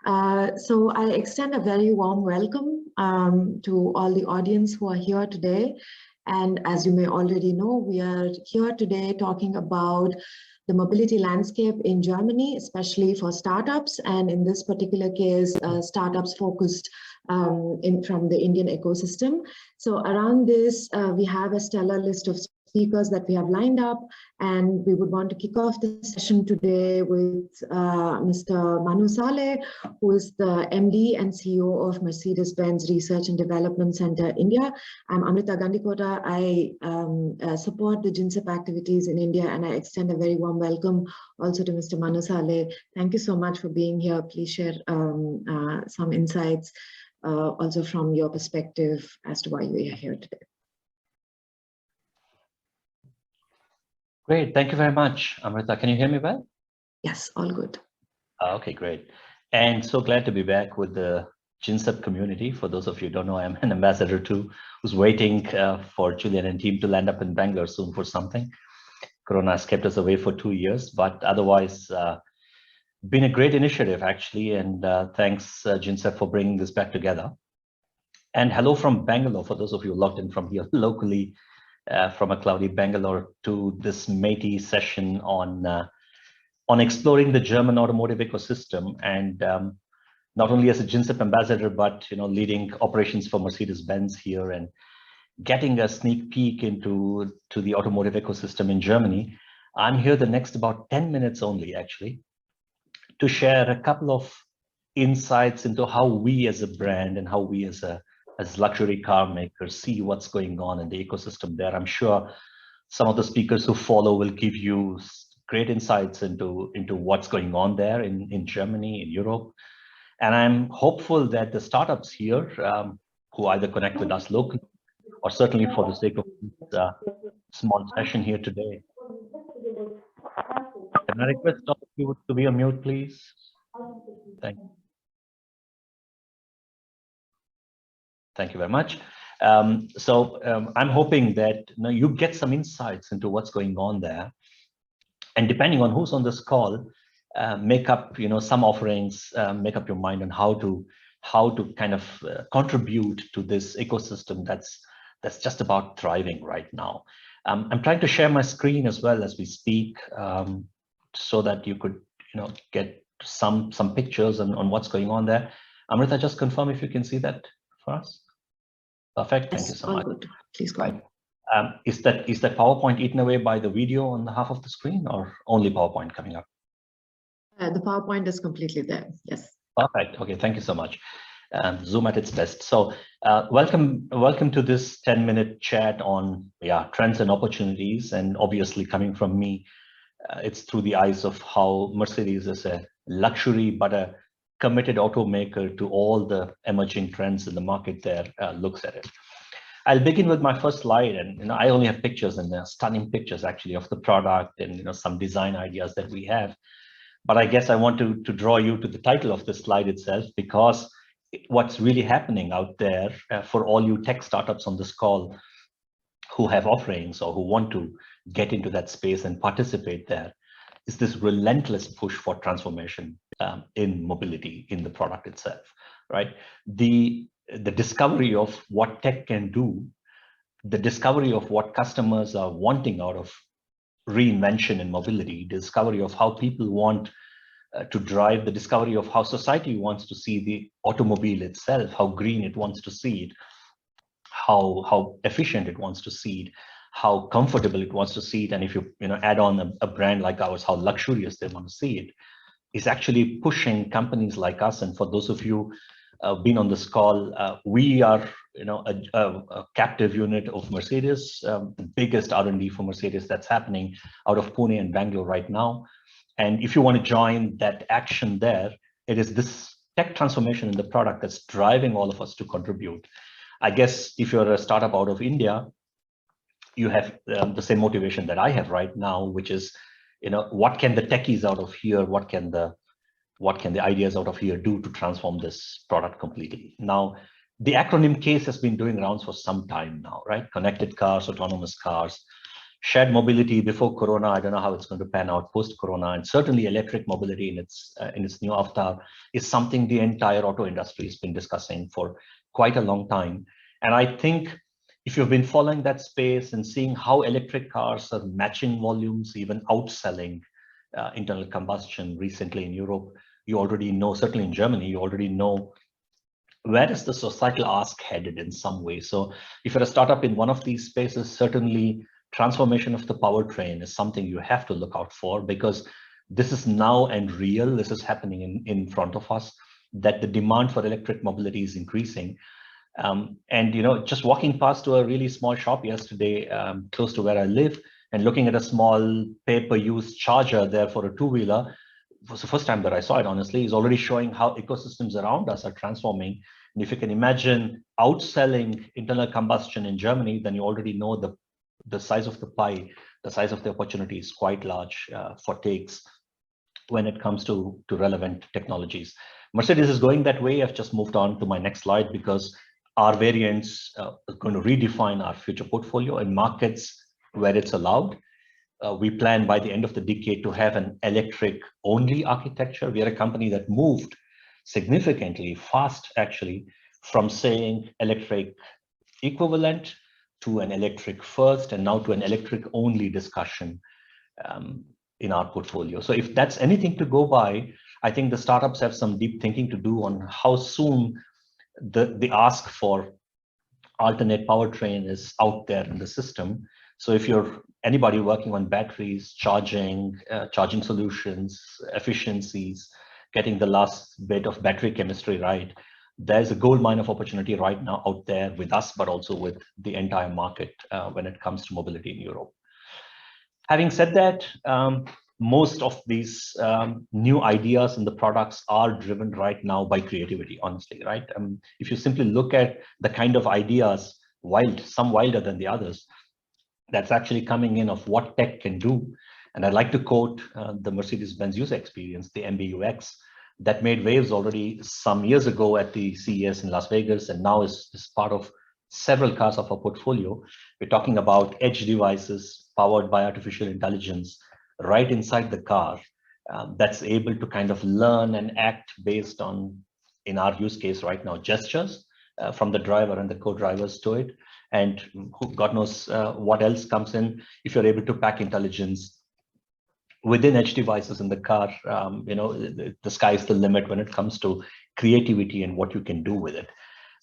So I extend a very warm welcome to all the audience who are here today. And as you may already know, we are here today talking about the mobility landscape in Germany, especially for startups. And in this particular case, startups focused from the Indian ecosystem. So around this, we have a stellar list of speakers that we have lined up, and we would want to kick off the session today with Mr. Manu Saleh, who is the MD and CEO of Mercedes-Benz Research and Development Center India. I'm Amrita Gandikota. I support the GINSEP activities in India, and I extend a very warm welcome also to Mr. Manu Saleh. Thank you so much for being here. Please share some insights also from your perspective as to why you are here today. Great, thank you very much, Amrita. Can you hear me well? Yes, all good. Okay, great. And so glad to be back with the GINSEP community. For those of you who don't know, I'm an ambassador too, who's waiting for Julian and team to land up in Bangalore soon for something. Corona has kept us away for 2 years, but otherwise, been a great initiative actually. And thanks GINSEP for bringing this back together. And hello from Bangalore, for those of you logged in from here locally, from a cloudy Bangalore to this matey session on exploring the German automotive ecosystem, and not only as a GINSEP ambassador, but leading operations for Mercedes-Benz here and getting a sneak peek into the automotive ecosystem in Germany. I'm here the next about 10 minutes only, actually, to share a couple of insights into how we as a brand and how we as luxury car makers see what's going on in the ecosystem there. I'm sure some of the speakers who follow will give you great insights into what's going on there in Germany, in Europe. And I'm hopeful that the startups here who either connect with us locally or certainly for the sake of this small session here today. Can I request all of you to be on mute, please? Thank you. Thank you very much. I'm hoping that you get some insights into what's going on there. And depending on who's on this call, make up some offerings, make up your mind on how to kind of contribute to this ecosystem that's just about thriving right now. I'm trying to share my screen as well as we speak, so that you could get some pictures on what's going on there. Amrita, just confirm if you can see that for us. Perfect. Thank you so much. Good. Please go ahead. Is that PowerPoint eaten away by the video on the half of the screen, or only PowerPoint coming up? The PowerPoint is completely there. Yes. Perfect. Okay. Thank you so much. Zoom at its best. So welcome to this 10-minute chat on trends and opportunities. And obviously coming from me, it's through the eyes of how Mercedes is a luxury but a committed automaker to all the emerging trends in the market there looks at it. I'll begin with my first slide, and I only have pictures, and they're stunning pictures actually of the product and some design ideas that we have. But I guess I want to draw you to the title of this slide itself, because what's really happening out there for all you tech startups on this call who have offerings or who want to get into that space and participate there is this relentless push for transformation in mobility, in the product itself, right? The discovery of what tech can do, the discovery of what customers are wanting out of reinvention in mobility, discovery of how people want to drive, the discovery of how society wants to see the automobile itself, how green it wants to see it, how efficient it wants to see it, how comfortable it wants to see it, and if you add on a brand like ours, how luxurious they want to see it, is actually pushing companies like us. And for those of you been on this call, we are a captive unit of Mercedes, the biggest R&D for Mercedes that's happening out of Pune and Bangalore right now. And if you want to join that action there, it is this tech transformation in the product that's driving all of us to contribute. I guess if you're a startup out of India, you have the same motivation that I have right now, which is, what can the techies out of here, what can the ideas out of here do to transform this product completely? Now, the acronym CASE has been doing rounds for some time now, right? Connected cars, autonomous cars. shared mobility before Corona, I don't know how it's going to pan out post-Corona, and certainly electric mobility in its new avatar is something the entire auto industry has been discussing for quite a long time. And I think if you've been following that space and seeing how electric cars are matching volumes, even outselling internal combustion recently in Europe, you already know, certainly in Germany, you already know where is the societal ask headed in some way. So if you're a startup in one of these spaces, certainly transformation of the powertrain is something you have to look out for, because this is now and real. This is happening in front of us, that the demand for electric mobility is increasing. And just walking past to a really small shop yesterday, close to where I live, and looking at a small pay-per-use charger there for a two-wheeler, was the first time that I saw it, honestly, is already showing how ecosystems around us are transforming. And if you can imagine outselling internal combustion in Germany, then you already know the size of the pie, the size of the opportunity is quite large for takes when it comes to relevant technologies. Mercedes is going that way. I've just moved on to my next slide because our variants are going to redefine our future portfolio in markets where it's allowed. We plan by the end of the decade to have an electric-only architecture. We are a company that moved significantly fast, actually, from saying electric equivalent to an electric first, and now to an electric-only discussion in our portfolio. So if that's anything to go by, I think the startups have some deep thinking to do on how soon the ask for alternate powertrain is out there in the system. So if you're anybody working on batteries, charging solutions, efficiencies, getting the last bit of battery chemistry right, there's a gold mine of opportunity right now out there with us, but also with the entire market when it comes to mobility in Europe. Having said that, most of these new ideas and the products are driven right now by creativity, honestly, right? If you simply look at the kind of ideas, some wilder than the others, that's actually coming in of what tech can do. And I'd like to quote the Mercedes-Benz user experience, the MBUX, that made waves already some years ago at the CES in Las Vegas, and now is part of several cars of our portfolio. We're talking about edge devices powered by artificial intelligence right inside the car that's able to kind of learn and act based on, in our use case right now, gestures from the driver and the co-drivers to it. And God knows what else comes in if you're able to pack intelligence within edge devices in the car. The sky's the limit when it comes to creativity and what you can do with it.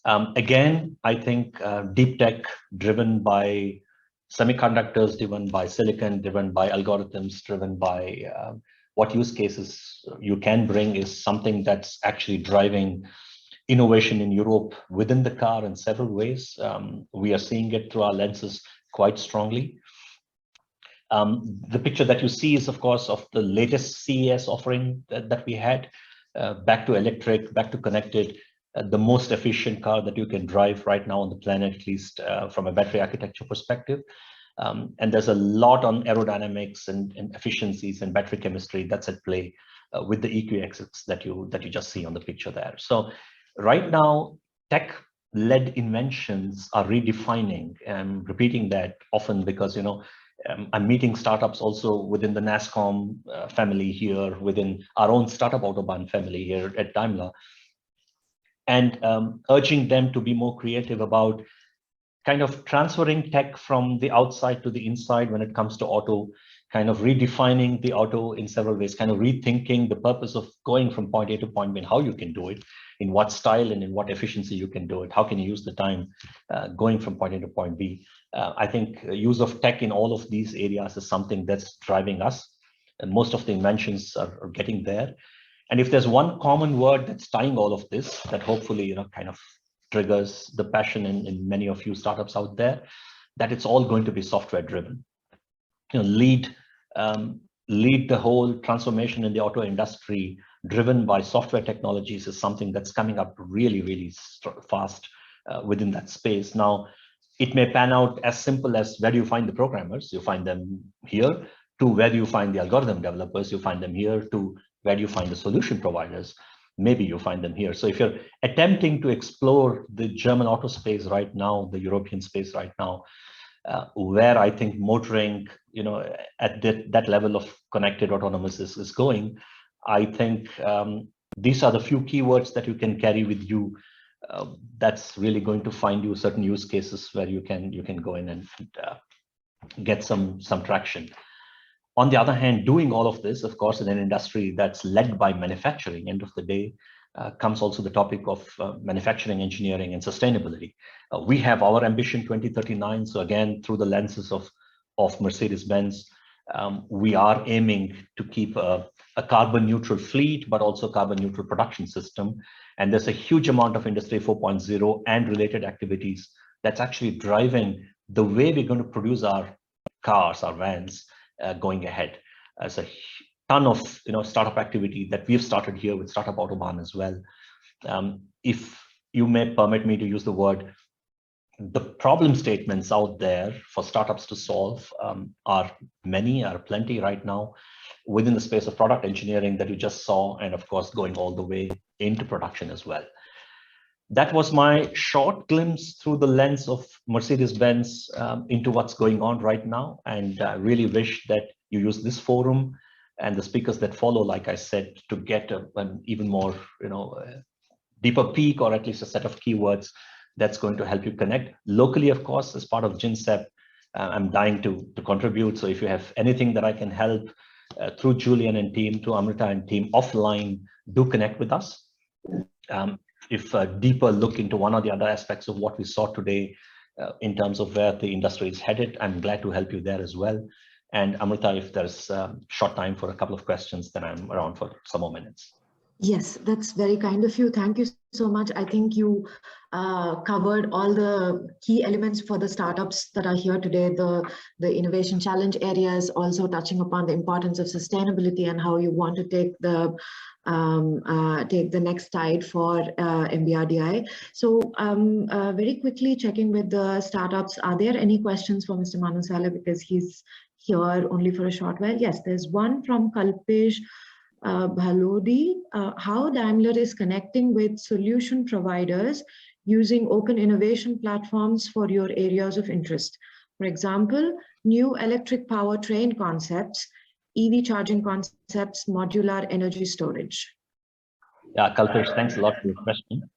Again, I think deep tech driven by semiconductors, driven by silicon, driven by algorithms, driven by what use cases you can bring is something that's actually driving innovation in Europe within the car in several ways. We are seeing it through our lenses quite strongly. The picture that you see is, of course, of the latest CES offering that we had, back to electric, back to connected, the most efficient car that you can drive right now on the planet, at least from a battery architecture perspective. And there's a lot on aerodynamics and efficiencies and battery chemistry that's at play with the EQXX that you just see on the picture there. So right now, tech-led inventions are redefining, and repeating that often because, I'm meeting startups also within the NASSCOM family here, within our own startup Autobahn family here at Daimler, and urging them to be more creative about kind of transferring tech from the outside to the inside when it comes to auto, kind of redefining the auto in several ways, kind of rethinking the purpose of going from point A to point B and how you can do it, in what style and in what efficiency you can do it, how can you use the time going from point A to point B. I think use of tech in all of these areas is something that's driving us, and most of the inventions are getting there. And if there's one common word that's tying all of this, that hopefully, kind of triggers the passion in many of you startups out there, that it's all going to be software driven. Lead the whole transformation in the auto industry driven by software technologies is something that's coming up really, really fast within that space. Now, it may pan out as simple as where do you find the programmers? You find them here, to where do you find the algorithm developers? You find them here, to where do you find the solution providers? Maybe you find them here. So if you're attempting to explore the German auto space right now, the European space right now, where I think motoring, at that level of connected autonomous is going. I think these are the few keywords that you can carry with you. That's really going to find you certain use cases where you can go in and get some traction. On the other hand, doing all of this, of course, in an industry that's led by manufacturing, end of the day, comes also the topic of manufacturing, engineering, and sustainability. We have our ambition 2039. So again, through the lenses of Mercedes-Benz, we are aiming to keep a carbon neutral fleet, but also carbon neutral production system. And there's a huge amount of Industry 4.0 and related activities that's actually driving the way we're going to produce our cars, our vans, going ahead. As a ton of startup activity that we've started here with Startup Autobahn as well. If you may permit me to use the word, the problem statements out there for startups to solve are plenty right now within the space of product engineering that you just saw, and of course going all the way into production as well. That was my short glimpse through the lens of Mercedes-Benz into what's going on right now, and I really wish that you use this forum and the speakers that follow, like I said, to get an even more deeper peek, or at least a set of keywords that's going to help you connect locally. Of course, as part of GINSEP, I'm dying to contribute. So if you have anything that I can help through Julian and team, through Amrita and team offline, do connect with us. If a deeper look into one or the other aspects of what we saw today in terms of where the industry is headed, I'm glad to help you there as well. And Amrita, if there's short time for a couple of questions, then I'm around for some more minutes. Yes, that's very kind of you. Thank you so much. I think you covered all the key elements for the startups that are here today, the innovation challenge areas, also touching upon the importance of sustainability and how you want to take the next tide for MBRDI. So very quickly checking with the startups, are there any questions for Mr. Manu Sale, because he's here only for a short while? Yes, there's one from Kalpesh Bhalodi. How Daimler is connecting with solution providers using open innovation platforms for your areas of interest. For example, new electric powertrain concepts, EV charging concepts, modular energy storage. Yeah, Kalpesh, thanks a lot for your question.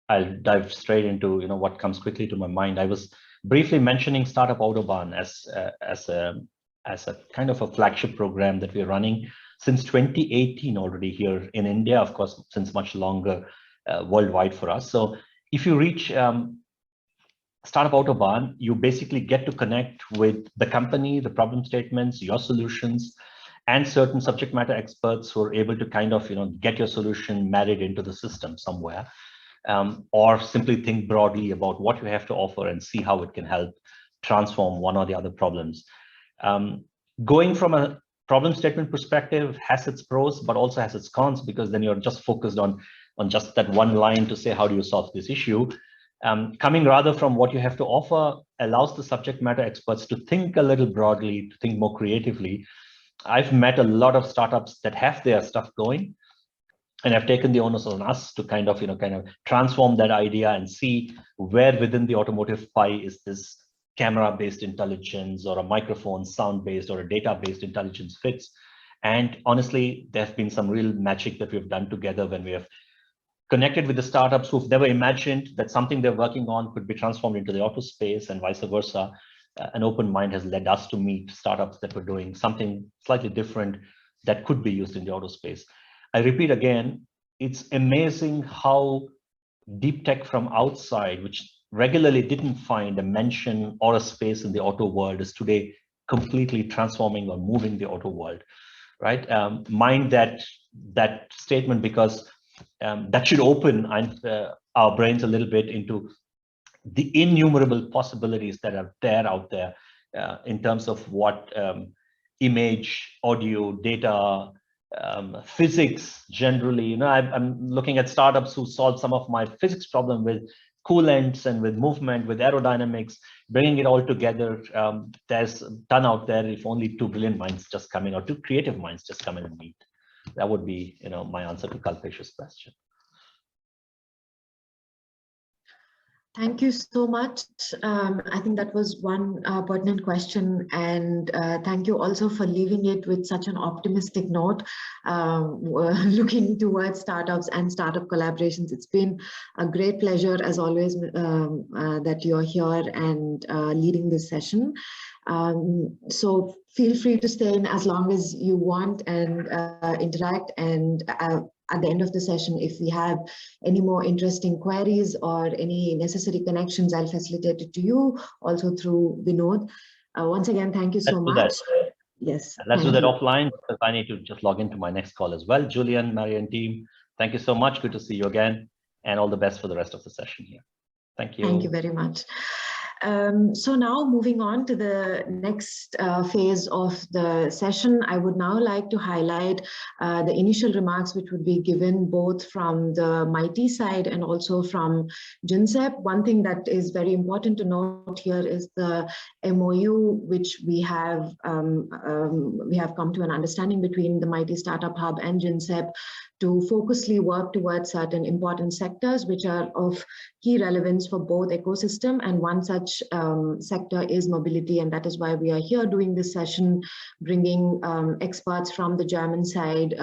I'll dive straight into what comes quickly to my mind. I was briefly mentioning Startup Autobahn as a kind of a flagship program that we're running since 2018 already here in India, of course, since much longer worldwide for us. So if you reach Startup Autobahn, you basically get to connect with the company, the problem statements, your solutions, and certain subject matter experts who are able to kind of get your solution married into the system somewhere, or simply think broadly about what you have to offer and see how it can help transform one or the other problems. Going from a problem statement perspective has its pros, but also has its cons, because then you're just focused on just that one line to say, how do you solve this issue? Coming rather from what you have to offer allows the subject matter experts to think a little broadly, to think more creatively. I've met a lot of startups that have their stuff going, and have taken the onus on us to kind of transform that idea and see where within the automotive pie is this camera-based intelligence, or a microphone sound-based, or a data-based intelligence fits. And honestly, there have been some real magic that we've done together when we have connected with the startups who've never imagined that something they're working on could be transformed into the auto space, and vice versa. An open mind has led us to meet startups that were doing something slightly different that could be used in the auto space. I repeat again, it's amazing how deep tech from outside, which regularly didn't find a mention or a space in the auto world, is today completely transforming or moving the auto world, right? Mind that statement, because that should open our brains a little bit into the innumerable possibilities that are out there in terms of what image, audio, data, physics generally. I'm looking at startups who solve some of my physics problem with coolants and with movement, with aerodynamics, bringing it all together. There's a ton out there if only 2 brilliant minds just come in, or 2 creative minds just come in and meet. That would be my answer to Kalpesh's question. Thank you so much. I think that was one pertinent question, and thank you also for leaving it with such an optimistic note, looking towards startups and startup collaborations. It's been a great pleasure, as always, that you're here and leading this session. So feel free to stay in as long as you want and interact, and at the end of the session, if we have any more interesting queries or any necessary connections, I'll facilitate it to you, also through Vinod. Once again, thank you so much. Yes. Let's do that offline, because I need to just log into my next call as well. Julian, Marian, team, thank you so much. Good to see you again, and all the best for the rest of the session here. Thank you. Thank you very much. So now moving on to the next phase of the session, I would now like to highlight the initial remarks which would be given both from the MIT side and also from GINSEP. One thing that is very important to note here is the MOU which we have come to an understanding between the MIT Startup Hub and GINSEP to focusly work towards certain important sectors which are of key relevance for both ecosystem, and one such sector is mobility, and that is why we are here doing this session, bringing experts from the German side,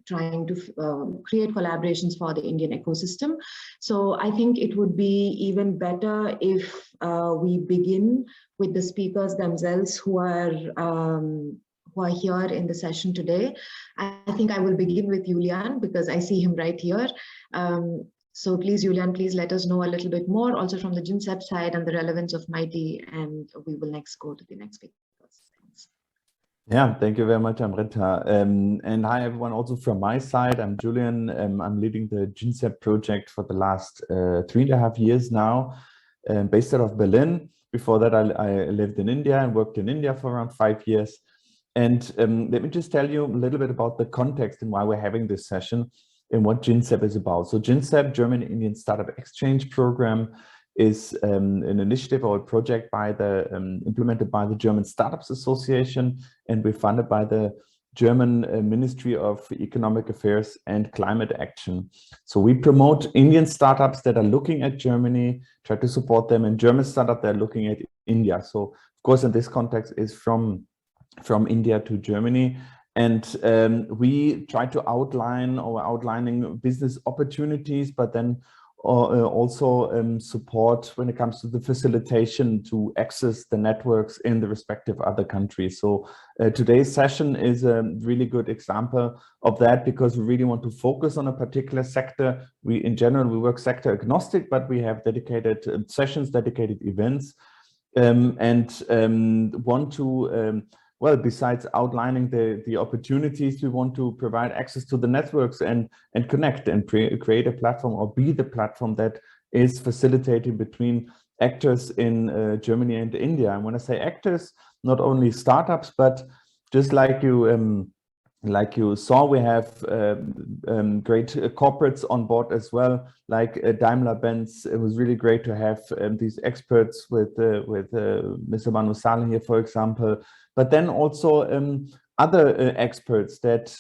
trying to create collaborations for the Indian ecosystem. So I think it would be even better if we begin with the speakers themselves who are here in the session today. I think I will begin with Julian because I see him right here. So please, Julian, please let us know a little bit more also from the GINSEP side and the relevance of MIT, and we will next go to the next speakers. Thanks. Yeah, thank you very much, Amrita. And hi, everyone, also from my side. I'm Julian. I'm leading the GINSEP project for the last 3.5 years now, based out of Berlin. Before that, I lived in India and worked in India for around 5 years. And let me just tell you a little bit about the context and why we're having this session and what GINSEP is about. So GINSEP, German-Indian Startup Exchange Program, is an initiative or a project by implemented by the German Startups Association, and we're funded by the German Ministry of Economic Affairs and Climate Action. So we promote Indian startups that are looking at Germany, try to support them, and German startups that are looking at India. So of course, in this context is from India to Germany. And we try to outlining business opportunities, but then also support when it comes to the facilitation to access the networks in the respective other countries. So today's session is a really good example of that, because we really want to focus on a particular sector. In general, we work sector agnostic, but we have dedicated sessions, dedicated events, and want to well, besides outlining the opportunities, we want to provide access to the networks and connect and create a platform, or be the platform that is facilitating between actors in Germany and India. And when I say actors, not only startups, but just like you saw, we have great corporates on board as well, like Daimler-Benz. It was really great to have these experts with Mr. Manu Saleh here, for example, but then also other experts that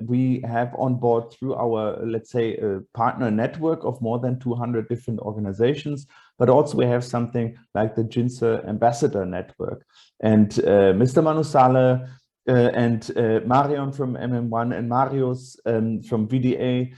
we have on board through our, let's say, partner network of more than 200 different organizations. But also we have something like the GINSEP Ambassador Network. And Mr. Manu Saleh and Marion from MM1 and Marius from VDA.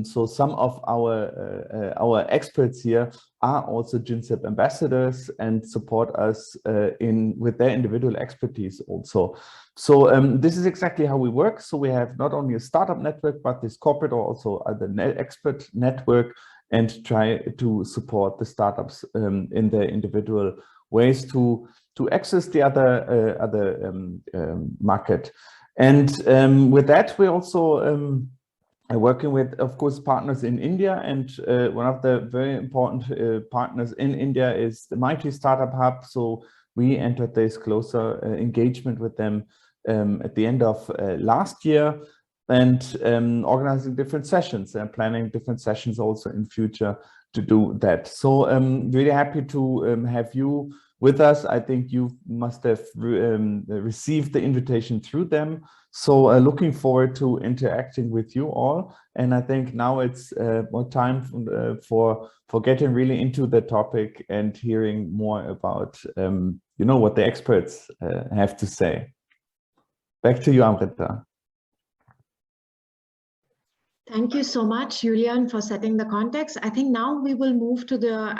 So some of our experts here are also GINSEP ambassadors and support us with their individual expertise also. So this is exactly how we work. So we have not only a startup network, but this corporate or also other expert network, and try to support the startups in their individual ways to access the other market. And with that, we also working with, of course, partners in India, and one of the very important partners in India is the MIT Startup Hub. So we entered this closer engagement with them at the end of last year, and organizing different sessions and planning different sessions also in future to do that. So I'm really happy to have you with us. I think you must have received the invitation through them. So looking forward to interacting with you all. And I think now it's more time for getting really into the topic and hearing more about, what the experts have to say. Back to you, Amrita. Thank you so much, Julian, for setting the context. I think now we will move to the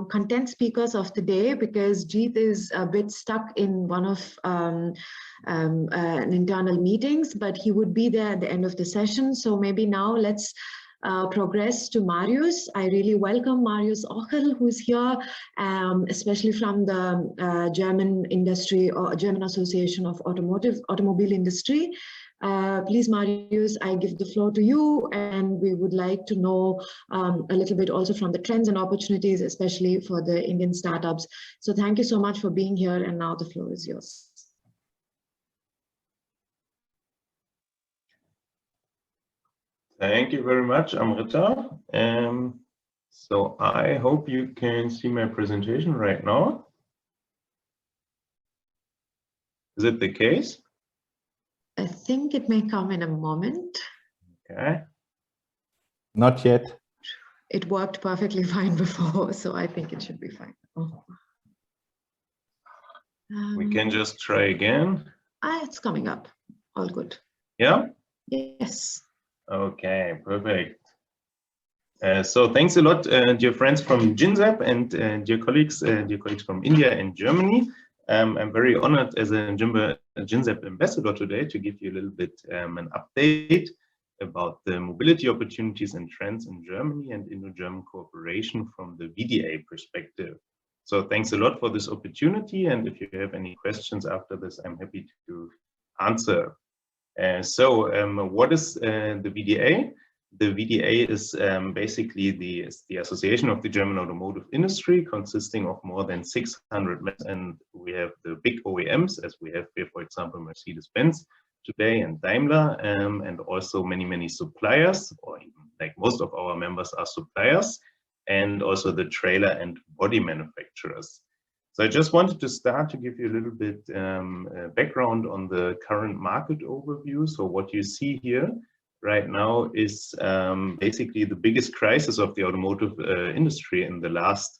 content speakers of the day, because Jeet is a bit stuck in one of an internal meetings, but he would be there at the end of the session. So maybe now let's progress to Marius. I really welcome Marius Ochel, who's here, especially from the German industry or German Association of Automobile Industry. Please, Marius, I give the floor to you, and we would like to know a little bit also from the trends and opportunities, especially for the Indian startups. So thank you so much for being here, and now the floor is yours. Thank you very much, Amrita. So I hope you can see my presentation right now. Is it the case? I think it may come in a moment. Okay. Not yet. It worked perfectly fine before, so I think it should be fine. Oh. We can just try again. It's coming up. All good. Yeah? Yes. Okay, perfect. So thanks a lot, dear friends from GINZAP and dear colleagues from India and Germany. I'm very honored as a GINZAP ambassador today to give you a little bit an update about the mobility opportunities and trends in Germany and Indo-German cooperation from the VDA perspective. So thanks a lot for this opportunity, and if you have any questions after this, I'm happy to answer. What is the VDA? The VDA is basically the Association of the German Automotive Industry, consisting of more than 600 members, and we have the big OEMs, as we have here, for example, Mercedes-Benz today and Daimler, and also many suppliers, or even like most of our members are suppliers, and also the trailer and body manufacturers. So I just wanted to start to give you a little bit background on the current market overview. So what you see here right now is basically the biggest crisis of the automotive industry in the last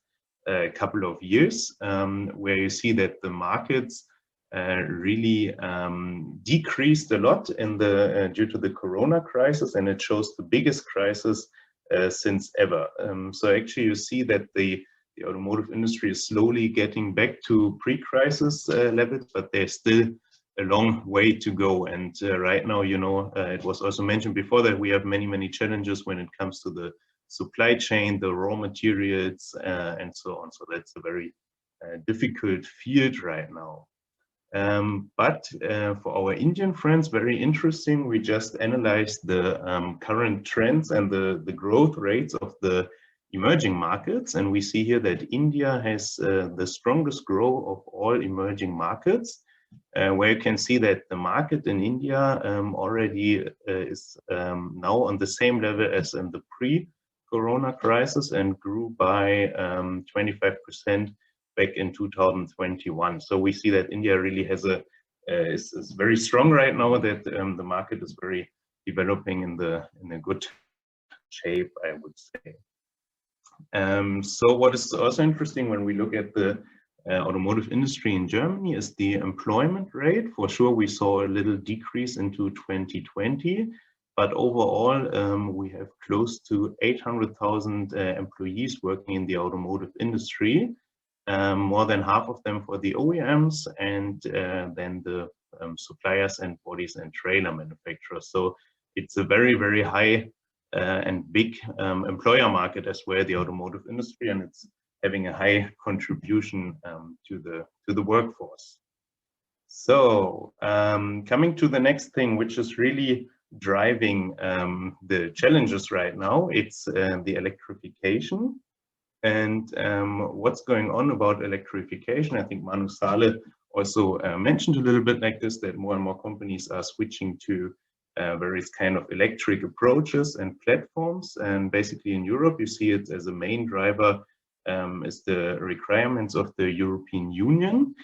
couple of years, where you see that the markets really decreased a lot in due to the Corona crisis, and it shows the biggest crisis since ever. So actually you see that the automotive industry is slowly getting back to pre-crisis levels, but there's still a long way to go. And right now, it was also mentioned before that we have many challenges when it comes to the supply chain, the raw materials, and so on. So that's a very difficult field right now. But for our Indian friends, very interesting, we just analyzed the current trends and the growth rates of the emerging markets, and we see here that India has the strongest growth of all emerging markets, where you can see that the market in India already is now on the same level as in the pre-Corona crisis and grew by 25% back in 2021. So we see that India really has is very strong right now, that the market is very developing in a good shape, I would say. So what is also interesting when we look at the automotive industry in Germany is the employment rate. For sure, we saw a little decrease into 2020, but overall, we have close to 800,000 employees working in the automotive industry, more than half of them for the OEMs, and then the suppliers and bodies and trailer manufacturers. So it's a very high and big employer market as well, the automotive industry, and it's having a high contribution to the workforce. So coming to the next thing, which is really driving the challenges right now, it's the electrification. And what's going on about electrification? I think Manu Saleh also mentioned a little bit like this, that more and more companies are switching to various kind of electric approaches and platforms. And basically in Europe, you see it as a main driver is the requirements of the European Union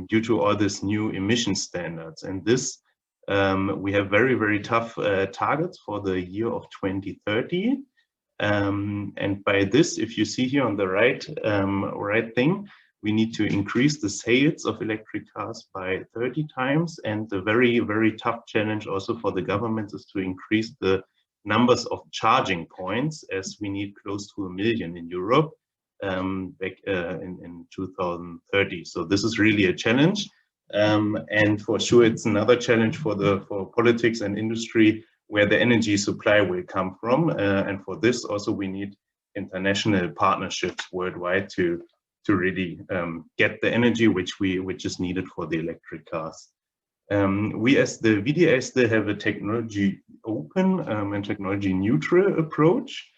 due to all these new emission standards. And this, we have very, very tough targets for the year of 2030. And by this, if you see here on the right thing, we need to increase the sales of electric cars by 30 times. And the very, very tough challenge also for the government is to increase the numbers of charging points, as we need close to 1 million in Europe back in 2030. So this is really a challenge. And for sure, it's another challenge for politics and industry, where the energy supply will come from. And for this also, we need international partnerships worldwide to really get the energy which is needed for the electric cars. We as the VDA have a technology open and technology neutral approach.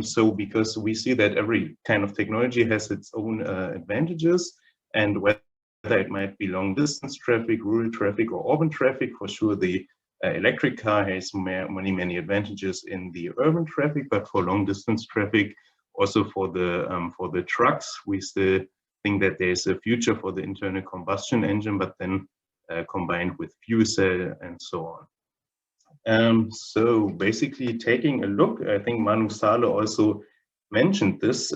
So because we see that every kind of technology has its own advantages, and whether it might be long distance traffic, rural traffic, or urban traffic, for sure the electric car has many advantages in the urban traffic, but for long distance traffic, also for the trucks, we still think that there's a future for the internal combustion engine, but then combined with fuel cell and so on. So basically taking a look, I think Manu Salo also mentioned this,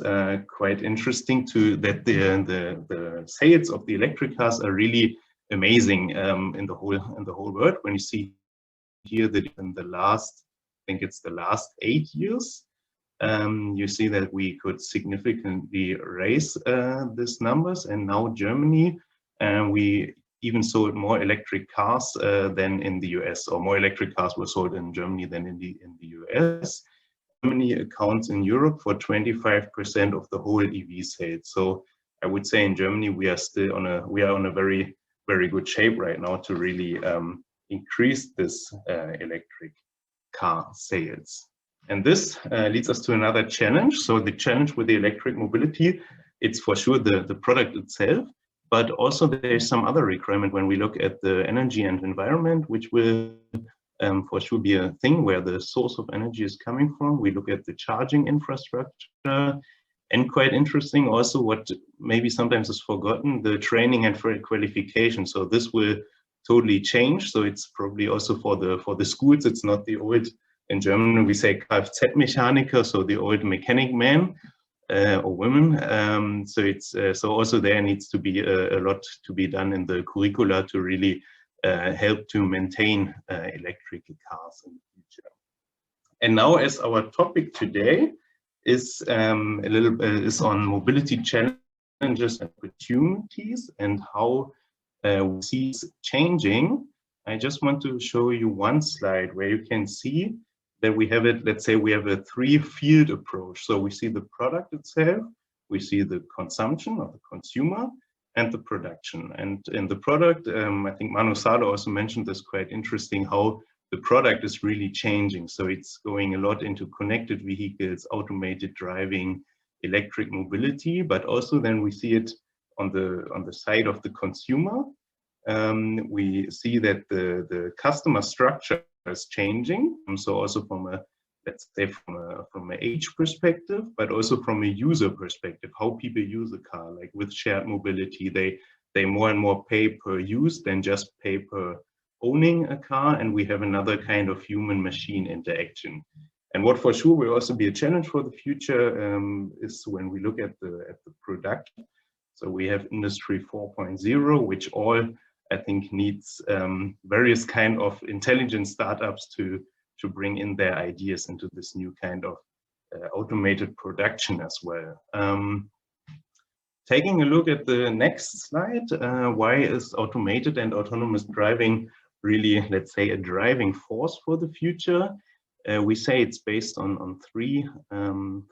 quite interesting that the sales of the electric cars are really amazing in the whole world. When you see here that in the last, I think it's the last 8 years, you see that we could significantly raise these numbers, and now Germany, we even sold more electric cars than in the US, or more electric cars were sold in Germany than in the US. Germany accounts in Europe for 25% of the whole EV sales. So I would say in Germany we are still on a very, very good shape right now to really increase this electric car sales. And this leads us to another challenge. So the challenge with the electric mobility, it's for sure the product itself, but also there's some other requirement when we look at the energy and environment, which will for sure be a thing where the source of energy is coming from. We look at the charging infrastructure, and quite interesting also what maybe sometimes is forgotten, the training and qualification. So this will totally change. So it's probably also for the schools, it's not the old, in German we say Kfz-Mechaniker, so the old mechanic man or women. So it's so also there needs to be a lot to be done in the curricula to really help to maintain electric cars in the future. And now, as our topic today is is on mobility challenges and opportunities and how we see it changing, I just want to show you one slide where you can see that we have it, let's say we have a 3-field approach. So we see the product itself, we see the consumption of the consumer, and the production. And in the product, I think Manu Salo also mentioned this, quite interesting how the product is really changing. So it's going a lot into connected vehicles, automated driving, electric mobility, but also then we see it on the side of the consumer. We see that the customer structure is changing. So also from a, let's say from an age perspective, but also from a user perspective, how people use a car, like with shared mobility, they more and more pay per use than just pay per owning a car. And we have another kind of human machine interaction. And what for sure will also be a challenge for the future is when we look at the production. So we have Industry 4.0, which all, I think, needs various kind of intelligent startups to bring in their ideas into this new kind of automated production as well. Taking a look at the next slide, why is automated and autonomous driving really, let's say, a driving force for the future? We say it's based on three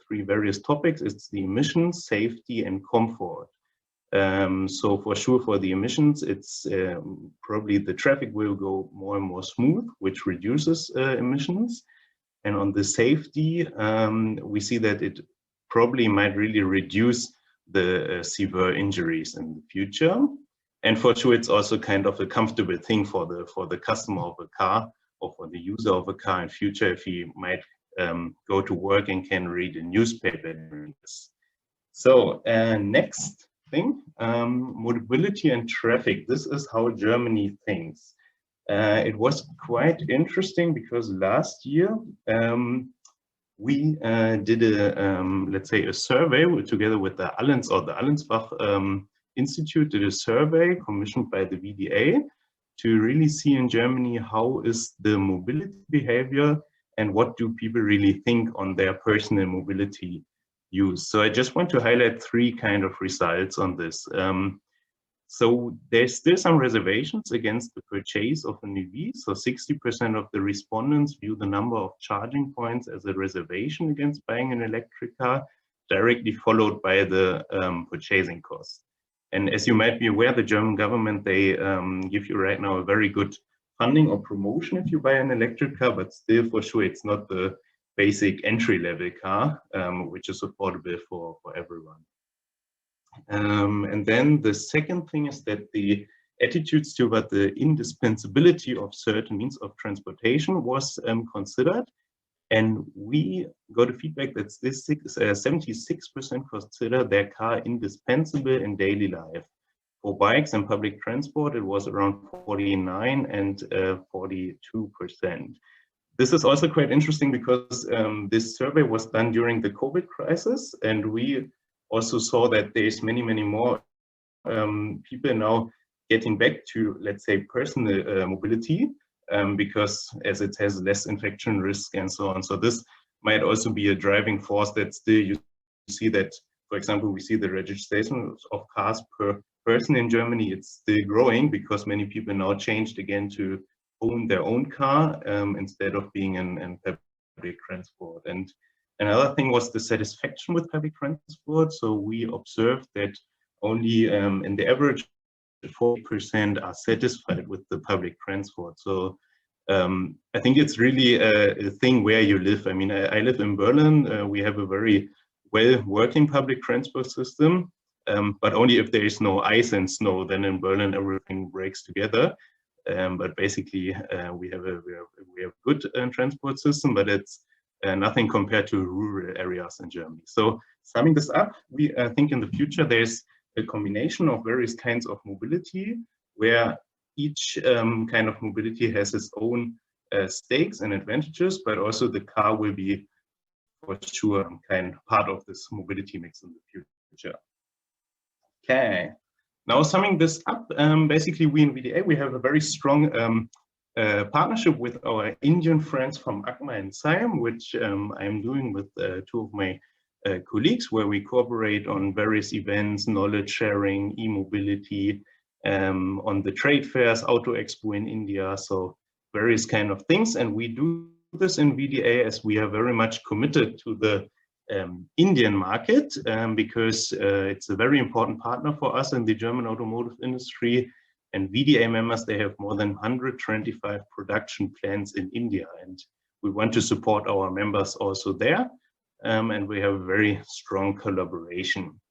various topics. It's the emissions, safety, and comfort. So for sure, for the emissions, it's probably the traffic will go more and more smooth, which reduces emissions. And on the safety, we see that it probably might really reduce the severe injuries in the future. And for sure, it's also kind of a comfortable thing for the customer of a car or for the user of a car in future, if he might go to work and can read a newspaper. So next thing, mobility and traffic. This is how Germany thinks. It was quite interesting because last year we did a, let's say, a survey together with the Allensbach Institute, did a survey commissioned by the VDA to really see in Germany how is the mobility behavior and what do people really think on their personal mobility use. So I just want to highlight three kind of results on this. So there's still some reservations against the purchase of an EV. So 60% of the respondents view the number of charging points as a reservation against buying an electric car, directly followed by the purchasing cost. And as you might be aware, the German government, they give you right now a very good funding or promotion if you buy an electric car, but still for sure it's not the basic entry-level car, which is affordable for everyone. And then the second thing is that the attitudes toward the indispensability of certain means of transportation was considered. And we got a feedback that 76% consider their car indispensable in daily life. For bikes and public transport, it was around 49 and 42%. This is also quite interesting because this survey was done during the COVID crisis, and we also saw that there's many more people now getting back to, let's say, personal mobility because as it has less infection risk and so on. So this might also be a driving force that still you see that, for example, we see the registration of cars per person in Germany, it's still growing because many people now changed again to own their own car instead of being in public transport. And another thing was the satisfaction with public transport. So we observed that only in the average 40% are satisfied with the public transport. So I think it's really a thing where you live. I mean, I live in Berlin. We have a very well working public transport system, but only if there is no ice and snow, then in Berlin everything breaks together. But basically we have a good transport system, but it's nothing compared to rural areas in Germany. So summing this up, we think in the future there's a combination of various kinds of mobility where each kind of mobility has its own stakes and advantages, but also the car will be for sure kind of part of this mobility mix in the future. Okay, now summing this up, basically we in VDA, we have a very strong partnership with our Indian friends from ACMA and SIAM, which I'm doing with two of my colleagues, where we cooperate on various events, knowledge sharing, e-mobility, on the trade fairs, Auto Expo in India, so various kind of things. And we do this in VDA as we are very much committed to the Indian market because it's a very important partner for us in the German automotive industry. And VDA members, they have more than 125 production plants in India, and we want to support our members also there. And we have a very strong collaboration.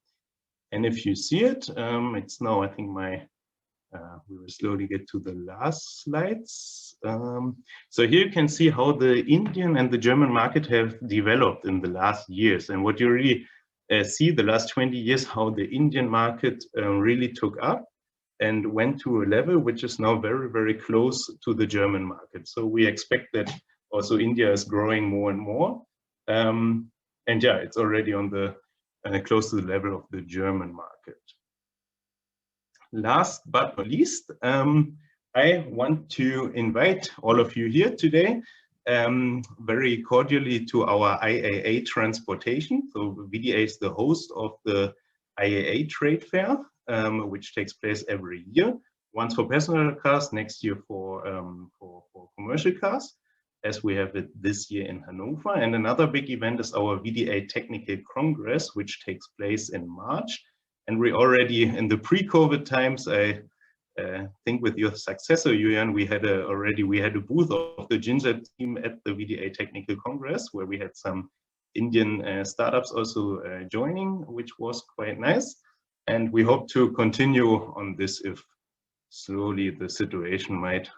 And if you see it, it's now, I think we will slowly get to the last slides. So here you can see how the Indian and the German market have developed in the last years. And what you really see the last 20 years, how the Indian market really took up and went to a level which is now very close to the German market. So we expect that also India is growing more and more. And yeah, it's already on the close to the level of the German market. Last but not least, I want to invite all of you here today very cordially to our IAA Transportation. So VDA is the host of the IAA trade fair, which takes place every year, once for passenger cars, next year for commercial cars, as we have it this year in Hanover. And another big event is our VDA Technical Congress, which takes place in March. And we already, in the pre-COVID times, I think with your successor, Julian, we had a booth of the Ginger team at the VDA Technical Congress, where we had some Indian startups also joining, which was quite nice. And we hope to continue on this if slowly the situation might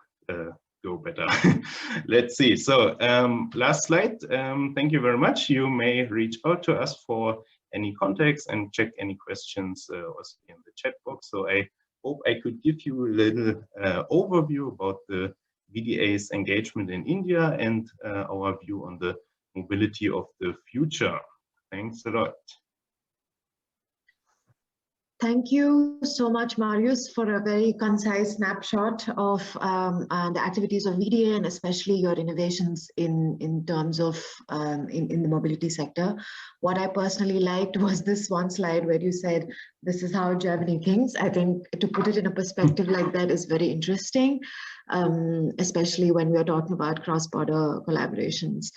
go go better. Let's see. So last slide. Thank you very much. You may reach out to us for any contacts and check any questions also in the chat box. So I hope I could give you a little overview about the VDA's engagement in India and our view on the mobility of the future. Thanks a lot. Thank you so much, Marius, for a very concise snapshot of the activities of VDA and especially your innovations in terms of in the mobility sector. What I personally liked was this one slide where you said, this is how Germany thinks. I think to put it in a perspective like that is very interesting, especially when we are talking about cross-border collaborations.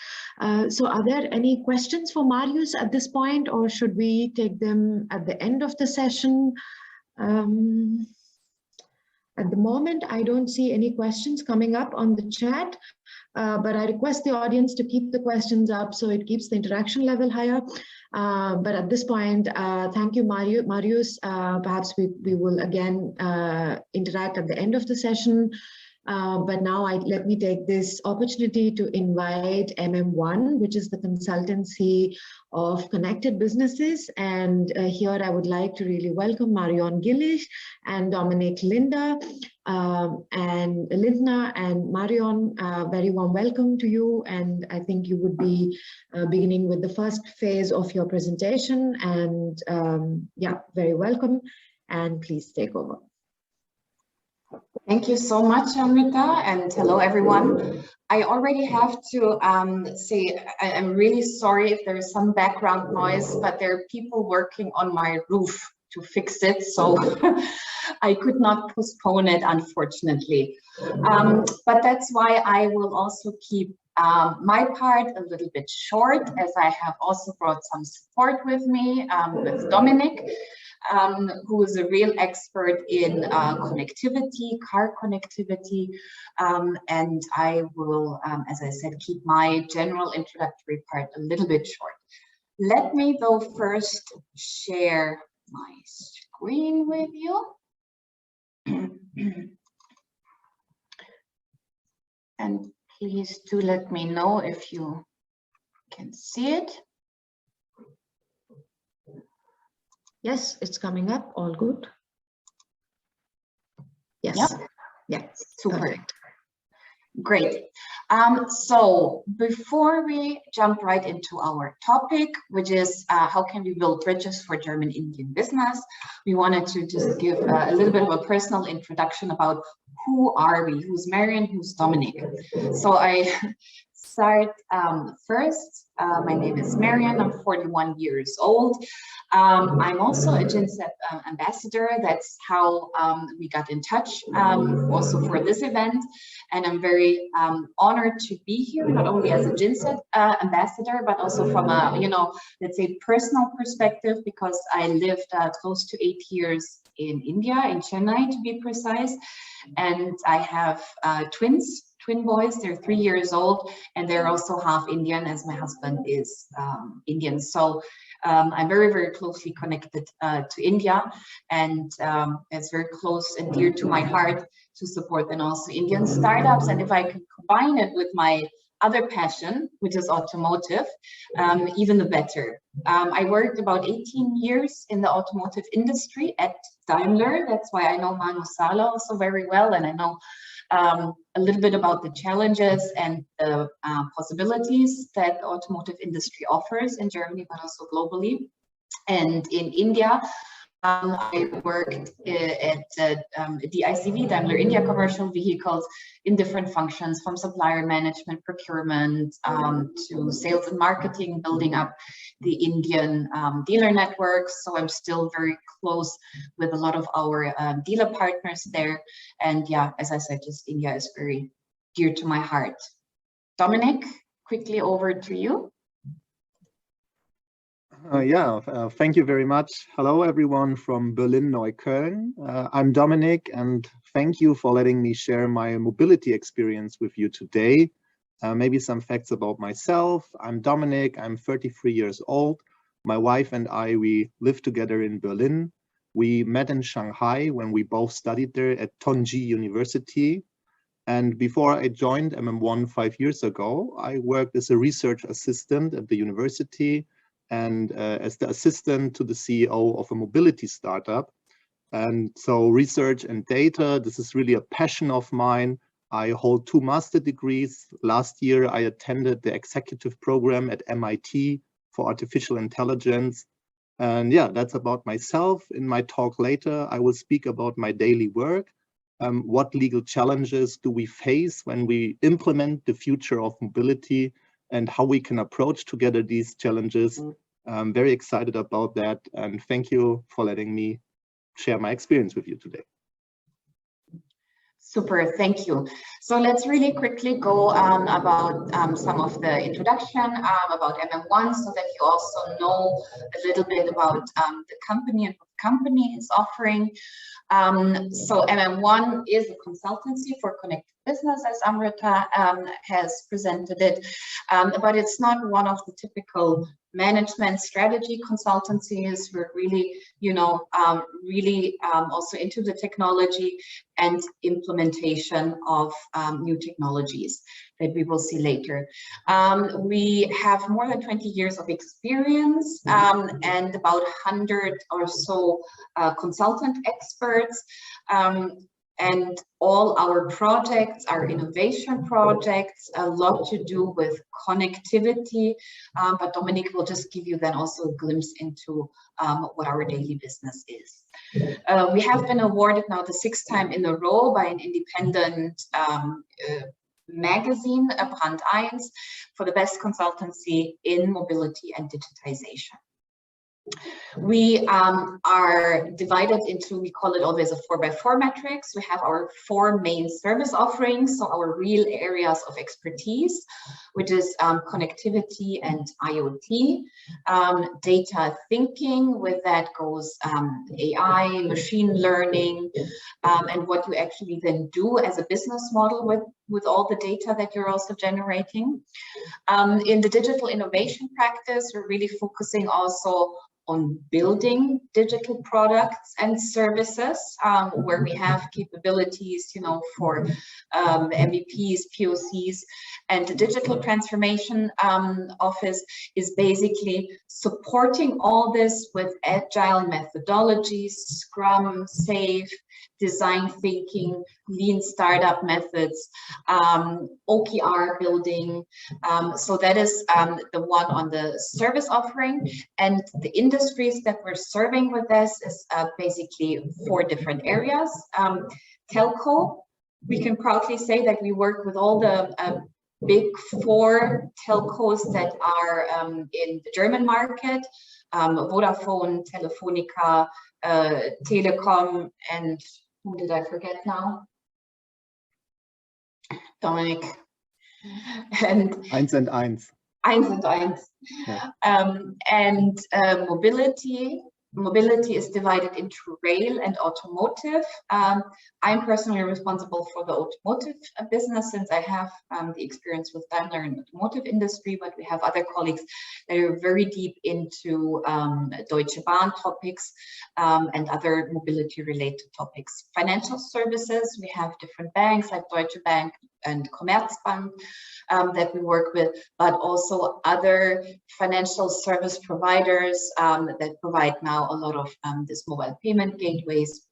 So are there any questions for Marius at this point, or should we take them at the end of the session? At the moment, I don't see any questions coming up on the chat, but I request the audience to keep the questions up so it keeps the interaction level higher. But at this point, thank you, Marius. Perhaps we will again interact at the end of the session. But now let me take this opportunity to invite MM1, which is the consultancy of connected businesses. And here I would like to really welcome Marion Gillish and Dominic Lindner and Lindner and Marion. Very warm welcome to you. And I think you would be beginning with the first phase of your presentation. And yeah, very welcome. And please take over. Thank you so much, Amrita, and hello, everyone. I already have to say I'm really sorry if there is some background noise, but there are people working on my roof to fix it, so I could not postpone it, unfortunately. But that's why I will also keep my part a little bit short, as I have also brought some support with me, with Dominic. Who is a real expert in connectivity, car connectivity, and I will, as I said, keep my general introductory part a little bit short. Let me though first share my screen with you. And please do let me know if you can see it. Yes, it's coming up. All good. Yes. Yep. Yeah. Super. Perfect. Great. So before we jump right into our topic, which is how can we build bridges for German-Indian business, we wanted to just give a little bit of a personal introduction about who are we, who's Marion, who's Dominic. So I start first. My name is Marion. I'm 41 years old. I'm also a GINSEP ambassador. That's how we got in touch also for this event. And I'm very honored to be here, not only as a GINSEP ambassador, but also from a, let's say personal perspective, because I lived close to 8 years in India, in Chennai to be precise. And I have twin boys. They're 3 years old, and they're also half Indian, as my husband is Indian. So I'm very, very closely connected to India, and it's very close and dear to my heart to support then also Indian startups. And if I could combine it with my other passion, which is automotive, even the better. I worked about 18 years in the automotive industry at Daimler. That's why I know Manu Sala also very well, and I know a little bit about the challenges and the possibilities that the automotive industry offers in Germany, but also globally. And in India, I worked at DICV, Daimler India Commercial Vehicles, in different functions, from supplier management, procurement, to sales and marketing, building up the Indian dealer networks. So I'm still very close with a lot of our dealer partners there. And yeah, as I said, just India is very dear to my heart. Dominic, quickly over to you. Thank you very much. Hello, everyone from Berlin-Neukölln. I'm Dominic, and thank you for letting me share my mobility experience with you today. Maybe some facts about myself. I'm Dominic, I'm 33 years old. My wife and I, we live together in Berlin. We met in Shanghai when we both studied there at Tongji University. And before I joined MM1 5 years ago, I worked as a research assistant at the university and as the assistant to the CEO of a mobility startup. And so research and data, this is really a passion of mine. I hold 2 master degrees. Last year, I attended the executive program at MIT for artificial intelligence. And yeah, that's about myself. In my talk later, I will speak about my daily work. What legal challenges do we face when we implement the future of mobility and how we can approach together these challenges. I'm very excited about that. And thank you for letting me share my experience with you today. Super, thank you. So let's really quickly go about some of the introduction about MM1 so that you also know a little bit about the company and what the company is offering. So MM1 is a consultancy for connected business, as Amrita has presented it, but it's not one of the typical management strategy consultancies. We're really, also into the technology and implementation of new technologies that we will see later. We have more than 20 years of experience and about 100 or so consultant experts. And all our projects are innovation projects, a lot to do with connectivity, but Dominic will just give you then also a glimpse into what our daily business is. We have been awarded now the 6th time in a row by an independent magazine, Brand 1, for the best consultancy in mobility and digitization. We are divided into, we call it always a 4x4 matrix. We have our 4 main service offerings, so our real areas of expertise, which is connectivity and IoT, data thinking, with that goes AI, machine learning, and what you actually then do as a business model with all the data that you're also generating. In the digital innovation practice, we're really focusing also on building digital products and services, where we have capabilities, for MVPs, POCs, and the digital transformation office is basically supporting all this with agile methodologies, Scrum, SAFe, design thinking, lean startup methods, OKR building. So that is the one on the service offering, and the industries that we're serving with this is basically 4 different areas. Telco, we can proudly say that we work with all the big 4 telcos that are in the German market, Vodafone, Telefonica, Telecom, and who did I forget now? Dominic. And 1 and 1. 1 and 1. Yeah. Mobility is divided into rail and automotive. I'm personally responsible for the automotive business, since I have the experience with Daimler in the automotive industry, but we have other colleagues that are very deep into Deutsche Bahn topics and other mobility related topics. Financial services, we have different banks like Deutsche Bank and Commerzbank that we work with, but also other financial service providers that provide now a lot of this mobile payment gateways.